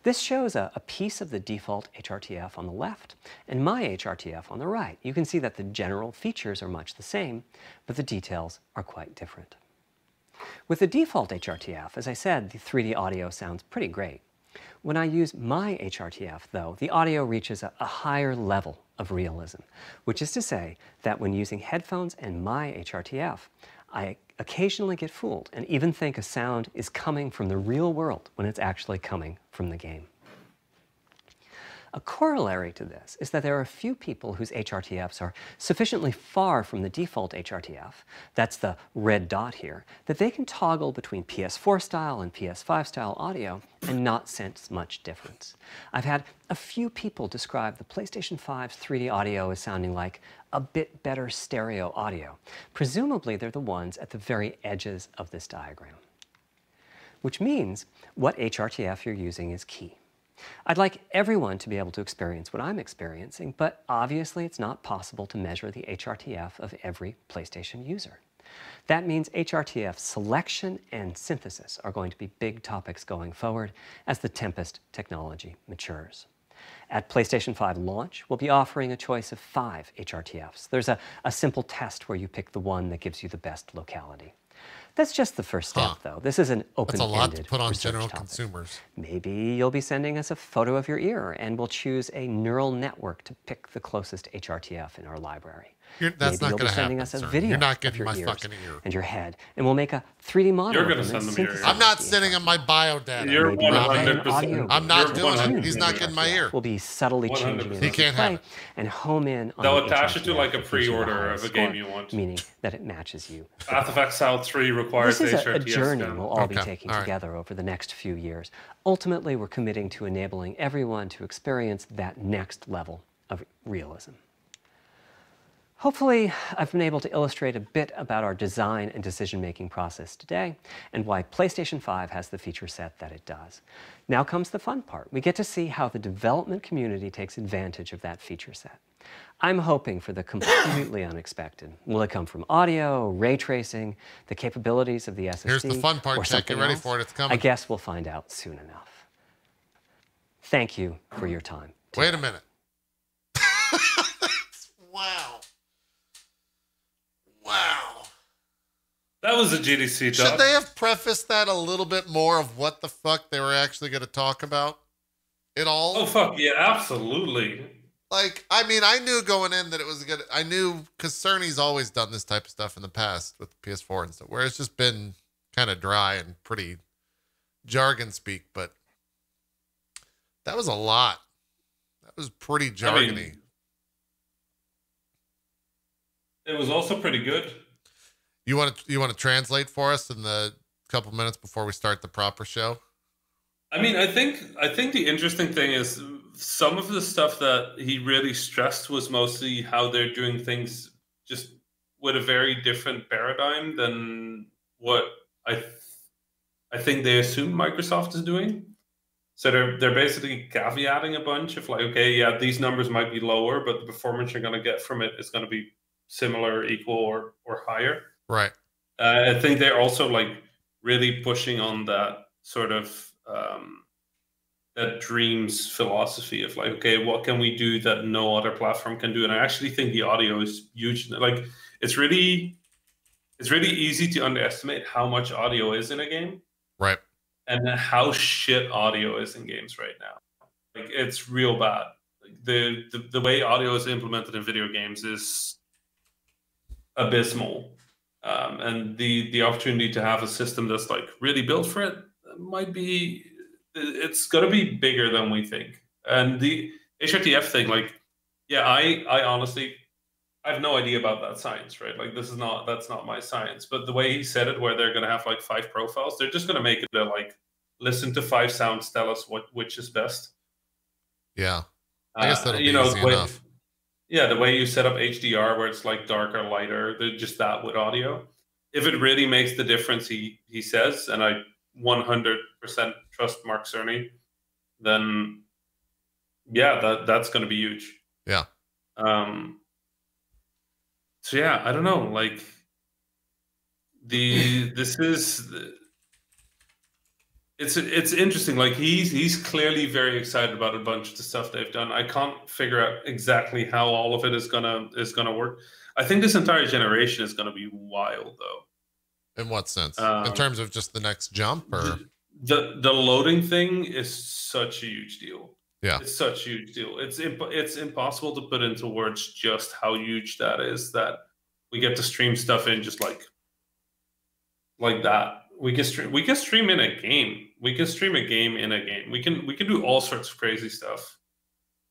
This shows a piece of the default HRTF on the left and my HRTF on the right. You can see that the general features are much the same, but the details are quite different. With the default HRTF, as I said, the 3D audio sounds pretty great. When I use my HRTF, though, the audio reaches a higher level of realism, which is to say that when using headphones and my HRTF, I occasionally get fooled and even think a sound is coming from the real world when it's actually coming from the game. A corollary to this is that there are a few people whose HRTFs are sufficiently far from the default HRTF, that's the red dot here, that they can toggle between PS4 style and PS5 style audio and not sense much difference. I've had a few people describe the PlayStation 5's 3D audio as sounding like a bit better stereo audio. Presumably they're the ones at the very edges of this diagram. Which means what HRTF you're using is key. I'd like everyone to be able to experience what I'm experiencing, but obviously it's not possible to measure the HRTF of every PlayStation user. That means HRTF selection and synthesis are going to be big topics going forward as the Tempest technology matures. At PlayStation 5 launch, we'll be offering a choice of 5 HRTFs. There's a simple test where you pick the one that gives you the best locality. That's just the first step, though. This is an open-ended
That's a lot to put on general
topic.
consumers.
Maybe you'll be sending us a photo of your ear, and we'll choose a neural network to pick the closest HRTF in our library.
That's
Maybe
not going to happen,
Maybe you'll be sending us a
sir.
video
You're not
of
getting
your
my
ears
fucking ear.
and your head, and we'll make a 3D model.
You're going to send them your ear.
I'm not sending him my bio data.
You're 100%.
I'm not doing it. He's not getting my ear.
We'll be subtly changing it
He can't have it.
and home in on
They'll
the
attach it to
HRTF
like a
that gives you the
pre-order
highest
of a game
score,
you want.
meaning that it matches you.
Path of Exile 3 requires
This is
HRTF
a journey
scan.
we'll all be
Okay,
taking
all right.
together over the next few years. Ultimately, we're committing to enabling everyone to experience that next level of realism. Hopefully, I've been able to illustrate a bit about our design and decision-making process today and why PlayStation 5 has the feature set that it does. Now comes the fun part. We get to see how the development community takes advantage of that feature set. I'm hoping for the completely unexpected. Will it come from audio, ray tracing, the capabilities of the SSD,
Here's the fun part,
or
Jack.
something
Get ready
else?
for it. It's coming.
I guess we'll find out soon enough. Thank you for your time.
Wait a minute. Wow. Wow.
That was a GDC, Doc.
Should they have prefaced that a little bit more of what the fuck they were actually going to talk about? It all?
Oh, fuck. Yeah, absolutely.
Like, I mean, I knew going in that it was good. I knew because Cerny's always done this type of stuff in the past with PS4 and stuff, where it's just been kind of dry and pretty jargon speak, but that was a lot. That was pretty jargony.
I mean, it was also pretty good.
You want to translate for us in the couple minutes before we start the proper show?
I mean, I think the interesting thing is some of the stuff that he really stressed was mostly how they're doing things just with a very different paradigm than what I think they assume Microsoft is doing. So they're basically caveating a bunch of like, okay, yeah, these numbers might be lower, but the performance you're going to get from it is going to be similar, equal, or higher.
Right.
I think they're also like really pushing on that sort of that dreams philosophy of like, okay, what can we do that no other platform can do? And I actually think the audio is huge. Like, it's really easy to underestimate how much audio is in a game,
right?
And how shit audio is in games right now. Like, it's real bad. Like, the way audio is implemented in video games is abysmal. And the opportunity to have a system that's like really built for it might be, it's going to be bigger than we think. And the HRTF thing, like, yeah, I honestly, I have no idea about that science, right? Like, that's not my science. But the way he said it, where they're going to have like 5 profiles, they're just going to make it a like, listen to 5 sounds, tell us which is best.
Yeah, I guess that'll be easy enough.
Yeah, the way you set up HDR, where it's like darker, lighter, just that with audio. If it really makes the difference, he says, and I 100% trust Mark Cerny, then yeah, that's going to be huge.
Yeah.
So yeah, I don't know. Like this is it's interesting. Like he's clearly very excited about a bunch of the stuff they've done. I can't figure out exactly how all of it is gonna work. I think this entire generation is gonna be wild, though.
In what sense? In terms of just the next jump, or
the loading thing is such a huge deal.
Yeah,
it's such a huge deal. It's impossible to put into words just how huge that is. That we get to stream stuff in just like that. We can stream in a game. We can stream a game in a game. We can do all sorts of crazy stuff.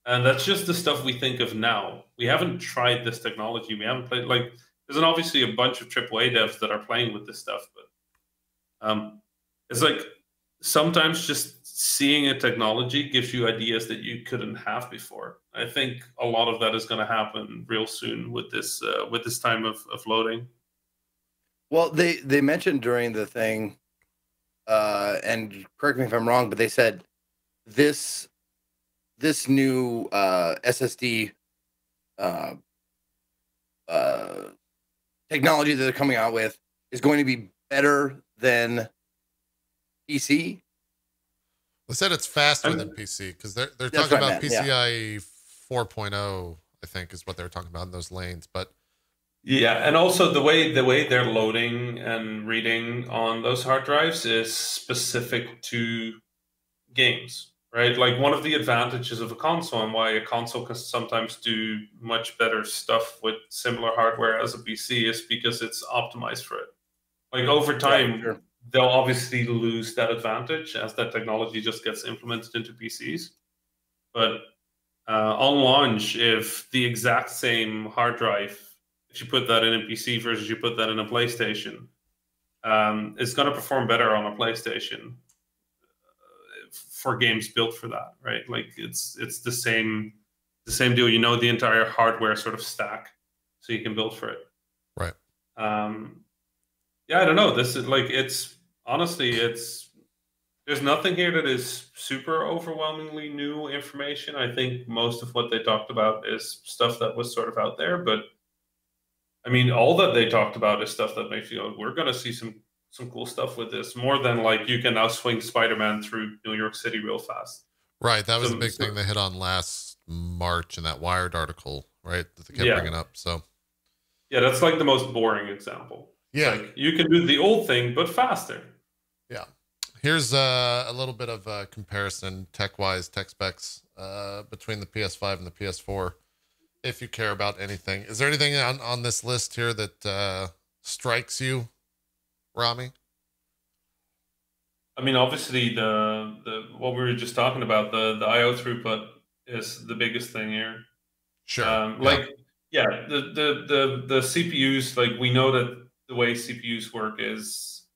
And that's just the stuff we think of now. We haven't tried this technology. We haven't played, like, there's obviously a bunch of AAA devs that are playing with this stuff, but it's like sometimes just seeing a technology gives you ideas that you couldn't have before. I think a lot of that is going to happen real soon with this time of loading.
Well, they mentioned during the thing, and correct me if I'm wrong, but they said this new SSD technology that they're coming out with is going to be better than PC.
They said it's faster than PC because they're talking about PCI 4.0, I think, is what they're talking about in those lanes, but.
Yeah, and also the way they're loading and reading on those hard drives is specific to games, right? Like one of the advantages of a console and why a console can sometimes do much better stuff with similar hardware as a PC is because it's optimized for it. Like over time, they'll obviously lose that advantage as that technology just gets implemented into PCs. But on launch, if the exact same hard drive, if you put that in a PC versus you put that in a PlayStation, it's going to perform better on a PlayStation for games built for that, right? Like it's the same deal. You know the entire hardware sort of stack, so you can build for it.
Right.
Yeah, I don't know. This is like there's nothing here that is super overwhelmingly new information. I think most of what they talked about is stuff that was sort of out there, but I mean, all that they talked about is stuff that makes you go, we're going to see some cool stuff with this, more than like you can now swing Spider-Man through New York City real fast.
Right. That was a big thing they hit on last March in that Wired article, right? That they kept bringing up. So,
yeah, that's like the most boring example.
Yeah.
Like you can do the old thing, but faster.
Yeah. Here's a little bit of a comparison tech-wise, tech specs between the PS5 and the PS4. If you care about anything, is there anything on this list here that strikes you, Rami?
I mean, obviously the what we were just talking about, the IO throughput is the biggest thing here.
Sure.
The CPUs, like we know that the way CPUs work is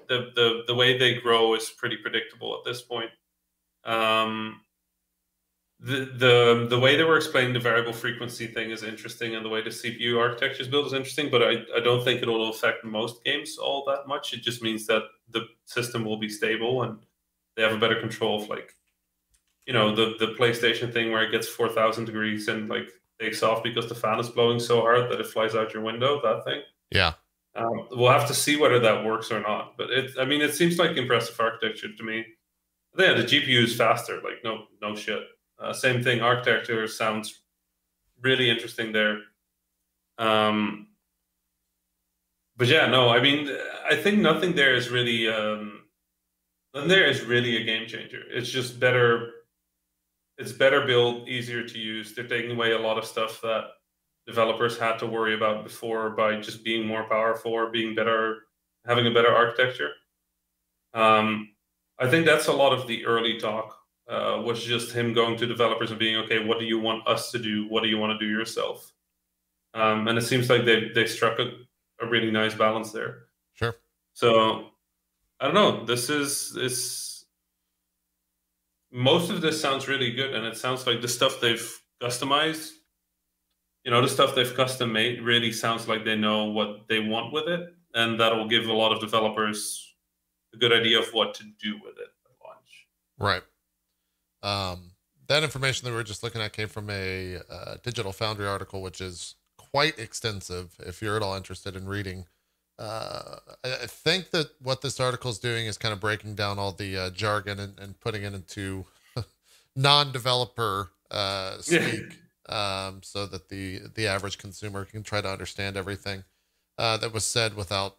the way they grow is pretty predictable at this point. The way they were explaining the variable frequency thing is interesting, and the way the CPU architecture is built is interesting, but I don't think it will affect most games all that much. It just means that the system will be stable and they have a better control of, like, you know, the PlayStation thing where it gets 4,000 degrees and like takes off because the fan is blowing so hard that it flies out your window, that thing.
Yeah.
We'll have to see whether that works or not, but it seems like impressive architecture to me. Yeah, the GPU is faster, like no shit. Same thing, architecture sounds really interesting there. But yeah, no, I mean, I think nothing there is really a game changer. It's just better. It's better built, easier to use. They're taking away a lot of stuff that developers had to worry about before by just being more powerful or being better, having a better architecture. I think that's a lot of the early talk. Was just him going to developers and being, okay, what do you want us to do? What do you want to do yourself? And it seems like they struck a really nice balance there.
Sure.
So I don't know. Most of this sounds really good, and it sounds like the stuff they've customized, you know, the stuff they've custom made really sounds like they know what they want with it, and that'll give a lot of developers a good idea of what to do with it at launch.
Right. That information that we were just looking at came from a Digital Foundry article, which is quite extensive if you're at all interested in reading I think that what this article is doing is kind of breaking down all the jargon and putting it into non-developer speak, so that the average consumer can try to understand everything that was said without,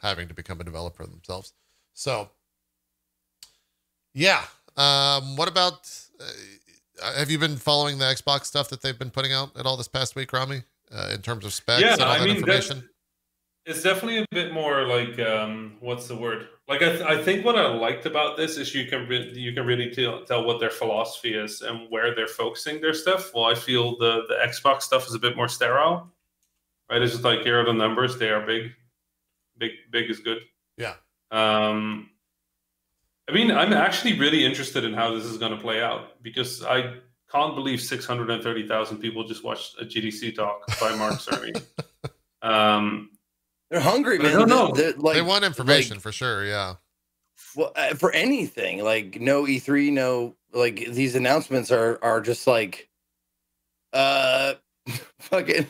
having to become a developer themselves. So, yeah. What about, have you been following the Xbox stuff that they've been putting out at all this past week, Rami, in terms of specs and all that information?
It's definitely a bit more like, what's the word? Like, I think what I liked about this is you can really tell what their philosophy is and where they're focusing their stuff. Well, I feel the Xbox stuff is a bit more sterile, right? It's just like, here are the numbers. They are big. Big is good.
Yeah.
I mean, I'm actually really interested in how this is going to play out, because I can't believe 630,000 people just watched a GDC talk by Mark Cerny.
They're hungry, man.
I don't know.
They want information for sure. Yeah.
Well, for anything, like no E3, no, like these announcements are just like, fucking.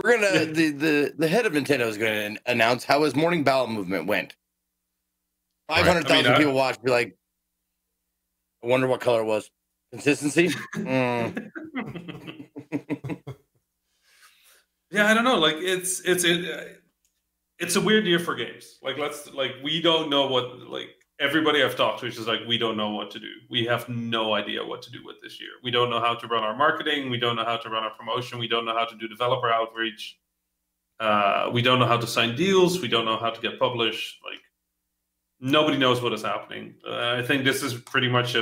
We're gonna the head of Nintendo is gonna announce how his morning bowel movement went. 500,000 people watched. Be like, I wonder what color it was. Consistency.
Yeah, I don't know. Like it's a weird year for games. We don't know what, like, everybody I've talked to is just like, we don't know what to do. We have no idea what to do with this year. We don't know how to run our marketing. We don't know how to run our promotion. We don't know how to do developer outreach. We don't know how to sign deals. We don't know how to get published. Like, nobody knows what is happening. I think this is pretty much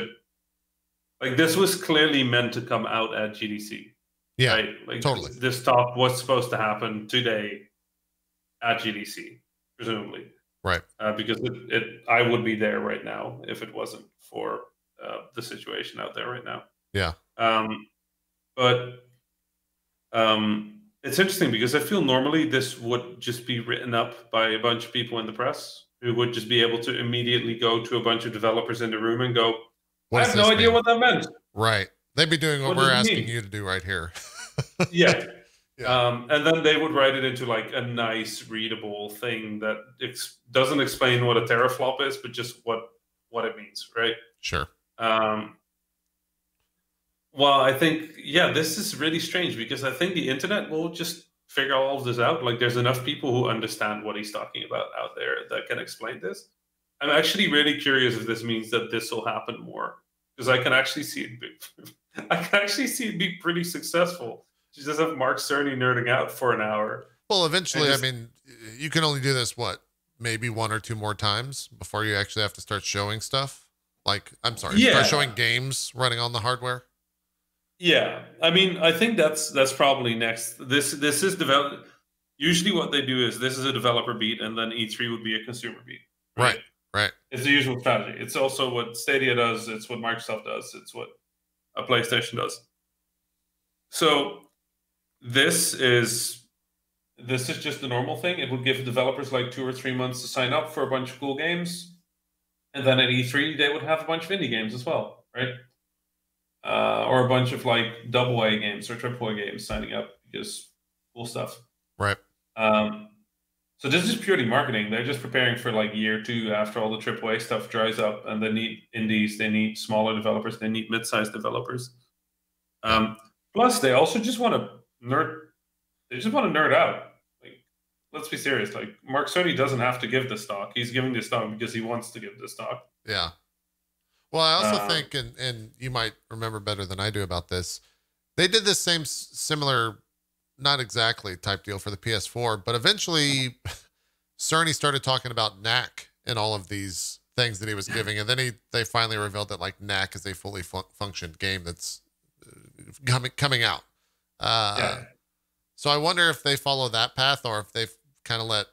this was clearly meant to come out at GDC.
Yeah,
right? Like,
totally.
This talk was supposed to happen today at GDC, presumably.
Right.
Because I would be there right now if it wasn't for the situation out there right now.
Yeah.
But it's interesting because I feel normally this would just be written up by a bunch of people in the press who would just be able to immediately go to a bunch of developers in the room and go, I have no idea what that meant.
Right. They'd be doing what we're asking you to do right here.
Yeah. Yeah. And then they would write it into like a nice readable thing that doesn't explain what a teraflop is, but just what it means, right?
Sure.
Well, I think, this is really strange because I think the internet will just figure all of this out. Like, there's enough people who understand what he's talking about out there that can explain this. I'm actually really curious if this means that this will happen more, because I can actually see it be pretty successful. You just have Mark Cerny nerding out for an hour.
Well, eventually, I mean, you can only do this, maybe one or two more times before you actually have to start showing stuff. Like, I'm sorry, start showing games running on the hardware.
Yeah, I mean, I think that's probably next. This is develop. Usually, what they do is this is a developer beat, and then E3 would be a consumer beat.
Right.
It's the usual strategy. It's also what Stadia does. It's what Microsoft does. It's what a PlayStation does. So this is just the normal thing. It would give developers like 2 or 3 months to sign up for a bunch of cool games, and then at E3 they would have a bunch of indie games as well, right? Or a bunch of like AA games or AAA games signing up because cool stuff.
Right.
So this is purely marketing. They're just preparing for like year 2 after all the AAA stuff dries up, and they need indies, they need smaller developers, they need mid-sized developers. Plus, they also just want to nerd. They just want to nerd out. Like, let's be serious. Like, Mark Cerny doesn't have to give this talk. He's giving this talk because he wants to give this talk.
Yeah. Well, I also think, and you might remember better than I do about this, they did this similar, not exactly type deal for the PS4, but eventually Cerny started talking about knack and all of these things that he was giving, and then they finally revealed that like knack is a fully functioned game that's coming out. So I wonder if they follow that path or if they've kind of let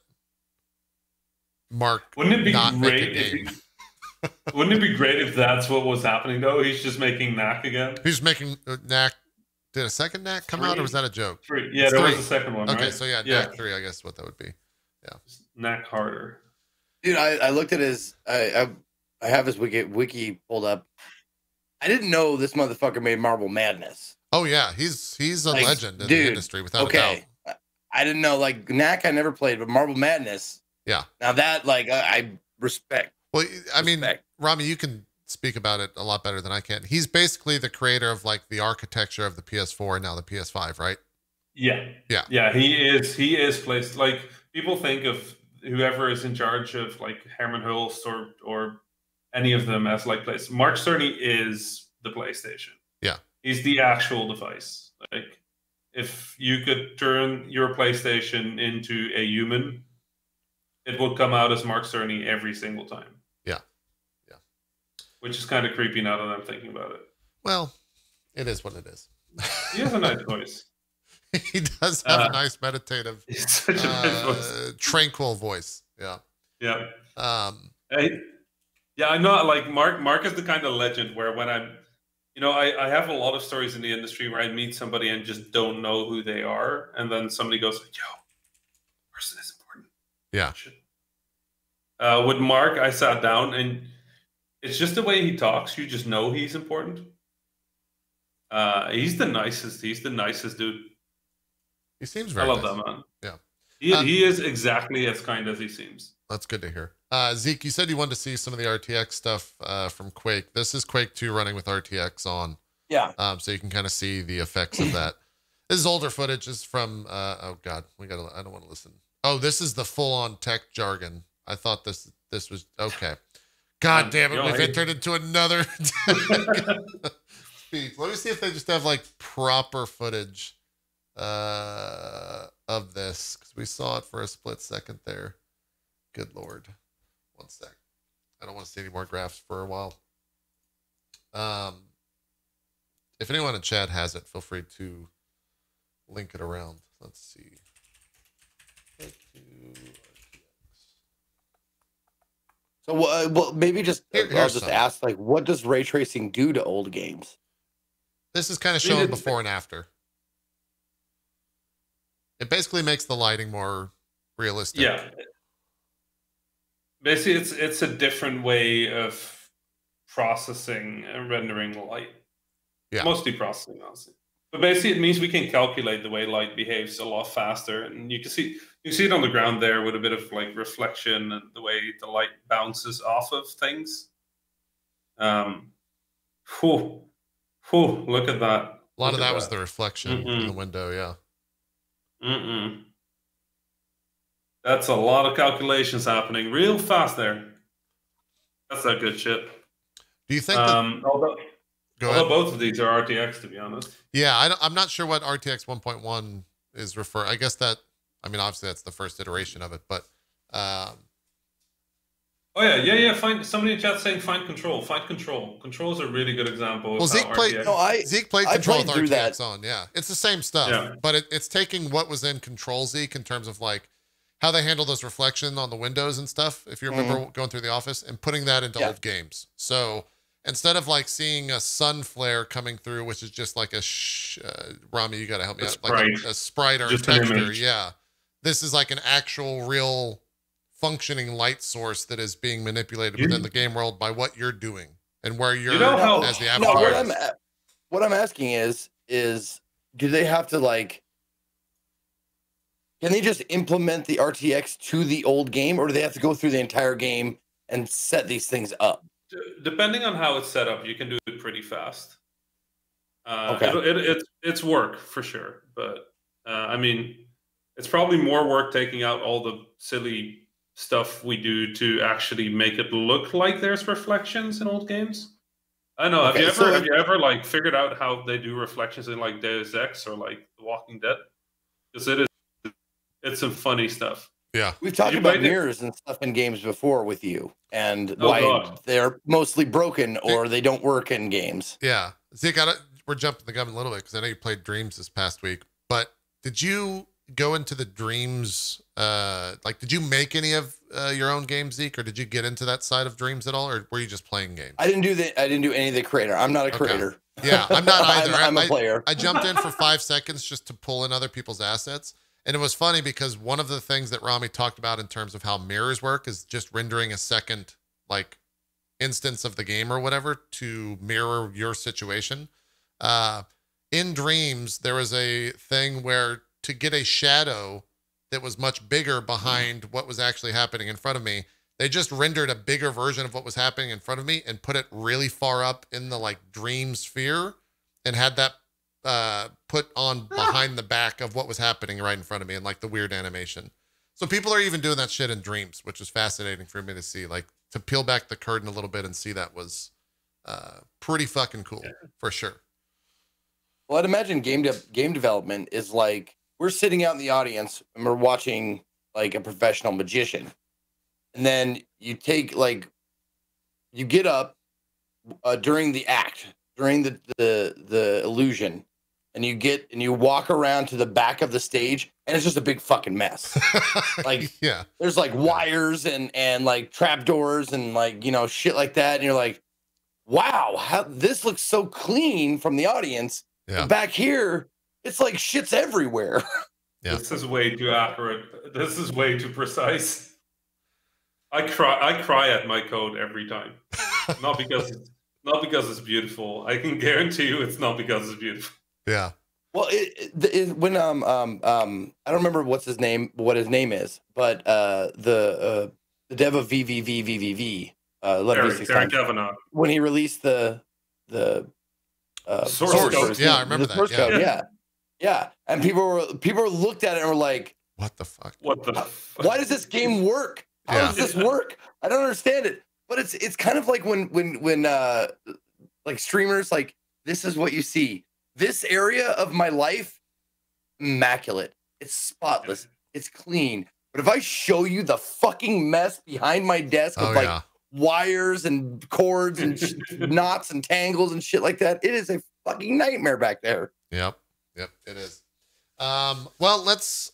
Mark not make a game.
Wouldn't it be great if that's what was happening, though? He's just making knack again.
He's making knack. Did a second knack come out, or was that a joke?
3. Yeah, there was a second one.
Okay,
right?
so knack 3, I guess what that would be. Yeah,
knack harder.
Dude, I looked at his. I have his wiki pulled up. I didn't know this motherfucker made Marble Madness.
Oh yeah, he's a legend in the industry without a doubt.
I didn't know, like, knack I never played, but Marble Madness,
Yeah.
Now that, like, I respect.
Well, I mean, Rami, you can speak about it a lot better than I can. He's basically the creator of like the architecture of the PS4 and now the PS5, right?
Yeah.
Yeah.
Yeah. He is placed, like, people think of whoever is in charge of like Herman Hulst or any of them as like place. Mark Cerny is the PlayStation.
Yeah.
He's the actual device. Like, if you could turn your PlayStation into a human, it would come out as Mark Cerny every single time.
Yeah. Yeah.
Which is kind of creepy now that I'm thinking about it.
Well, it is what it is.
He has a nice voice.
He does have a nice meditative,
such a nice voice.
Tranquil voice. Yeah.
Yeah. Yeah, I know, like, Mark is the kind of legend where when I'm, I have a lot of stories in the industry where I meet somebody and just don't know who they are. And then somebody goes, yo, person is important.
Yeah.
With Mark, I sat down and it's just the way he talks. You just know he's important. He's the nicest. He's the nicest dude.
He seems very nice.
I love that man.
Yeah.
He is exactly as kind as he seems.
That's good to hear. Zeke, you said you wanted to see some of the RTX stuff from Quake. This is Quake 2 running with RTX on.
Yeah.
So you can kind of see the effects of that. This is older footage. This is from, oh God, I don't want to listen. Oh, this is the full on tech jargon. I thought this was, okay. God damn it. We've entered into another speech. Let me see if they just have like proper footage of this, because we saw it for a split second there. Good Lord. One sec. I don't want to see any more graphs for a while. If anyone in chat has it, feel free to link it around. Let's see.
So, well, maybe just I'll just ask, like, what does ray tracing do to old games?
This is kind of showing before and after. It basically makes the lighting more realistic.
Yeah. Basically, it's a different way of processing and rendering light.
Yeah.
Mostly processing, honestly. But basically, it means we can calculate the way light behaves a lot faster, and you can see it on the ground there with a bit of like reflection and the way the light bounces off of things. Look at that.
A lot of that was the reflection in the window, yeah.
That's a lot of calculations happening real fast there. That's that good shit.
Do you think
although both of these are RTX, to be honest.
Yeah, I'm not sure what RTX 1.1 is referring. I guess that, I mean, obviously that's the first iteration of it, but
oh yeah. Find somebody in chat saying find control. Find control. Control is a really good example.
Well, Zeke played control with RTX on. Yeah, it's the same stuff, but it's taking what was in control, Zeke, in terms of like how they handle those reflection on the windows and stuff. If you remember going through the office, and putting that into old games. So instead of like seeing a sun flare coming through, which is just like a Rami, you got to help me out, like a sprite or just a texture. Yeah, this is like an actual real functioning light source that is being manipulated within the game world by what you're doing and where you're as the avatar.
No, what I'm asking is do they have to, like, can they just implement the RTX to the old game, or do they have to go through the entire game and set these things up?
Depending on how it's set up, you can do it pretty fast. It's work for sure, but I mean, it's probably more work taking out all the silly stuff we do to actually make it look like there's reflections in old games. I know. Have you ever like figured out how they do reflections in like Deus Ex or like The Walking Dead? Because it's some funny stuff.
Yeah,
we've talked about mirrors and stuff in games before with you, and why they're mostly broken or they don't work in games.
Yeah, Zeke, we're jumping the gun a little bit because I know you played Dreams this past week, but did you go into the Dreams? Like, did you make any of your own games, Zeke, or did you get into that side of Dreams at all, or were you just playing games?
I didn't do any of the creator. I'm not a creator.
Yeah, I'm not either.
I'm a player.
I jumped in for 5 seconds just to pull in other people's assets. And it was funny because one of the things that Rami talked about in terms of how mirrors work is just rendering a second, like, instance of the game or whatever to mirror your situation. In Dreams, there was a thing where to get a shadow, that was much bigger behind what was actually happening in front of me. They just rendered a bigger version of what was happening in front of me and put it really far up in the like dream sphere and had that put on behind the back of what was happening right in front of me and like the weird animation. So people are even doing that shit in dreams, which was fascinating for me to see. Like to peel back the curtain a little bit and see that was pretty fucking cool for sure.
Well, I'd imagine game development is like we're sitting out in the audience and we're watching like a professional magician. And then you take like, you get up during the act, during the illusion, and you walk around to the back of the stage, and it's just a big fucking mess. Like,
yeah,
there's like wires and like trapdoors and like, you know, shit like that. And you're like, wow, how this looks so clean from the audience.
Yeah.
But back here, it's like shit's everywhere.
Yeah. This is way too accurate. This is way too precise. I cry at my code every time. Not because it's beautiful. I can guarantee you it's not because it's beautiful.
Yeah.
Well, when I don't remember what his name is, but the dev of VVVVVV,
Eric Kavanagh,
when he released the
source code. Yeah, I remember that.
Source code, yeah. And people looked at it and were like,
"What the fuck?
Why does this game work? How does this work? I don't understand it." But it's kind of like when like streamers like, this is what you see. This area of my life, immaculate. It's spotless. It's clean. But if I show you the fucking mess behind my desk of wires and cords and knots and tangles and shit like that, it is a fucking nightmare back there.
Yep, it is. Well, let's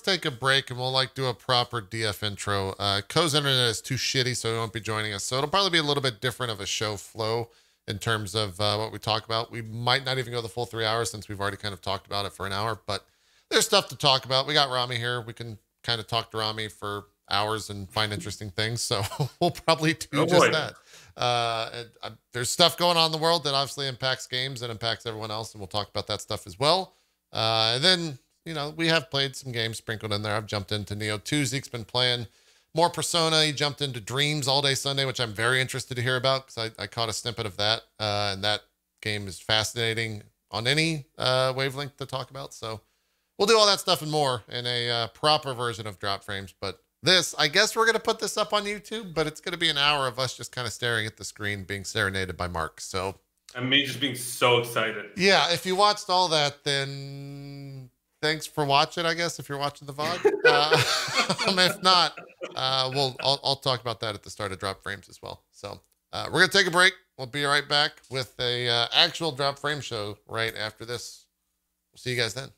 take a break and we'll like do a proper DF intro. Co's internet is too shitty, so he won't be joining us. So it'll probably be a little bit different of a show flow in terms of what we talk about. We might not even go the full 3 hours since we've already kind of talked about it for an hour, but there's stuff to talk about. We got Rami here. We can kind of talk to Rami for hours and find interesting things. So we'll probably do just that. There's stuff going on in the world that obviously impacts games and impacts everyone else. And we'll talk about that stuff as well. And then, you know, we have played some games sprinkled in there. I've jumped into Nioh 2. Zeke's been playing more Persona. He jumped into Dreams all day Sunday, which I'm very interested to hear about because I caught a snippet of that. And that game is fascinating on any wavelength to talk about. So we'll do all that stuff and more in a proper version of Drop Frames. But this, I guess we're going to put this up on YouTube, but it's going to be an hour of us just kind of staring at the screen being serenaded by Mark. So...
and me just being so excited.
Yeah, if you watched all that, then thanks for watching, I guess, if you're watching the VOD. If not, I'll talk about that at the start of Drop Frames as well. So we're going to take a break. We'll be right back with a actual Drop Frame show right after this. We'll see you guys then.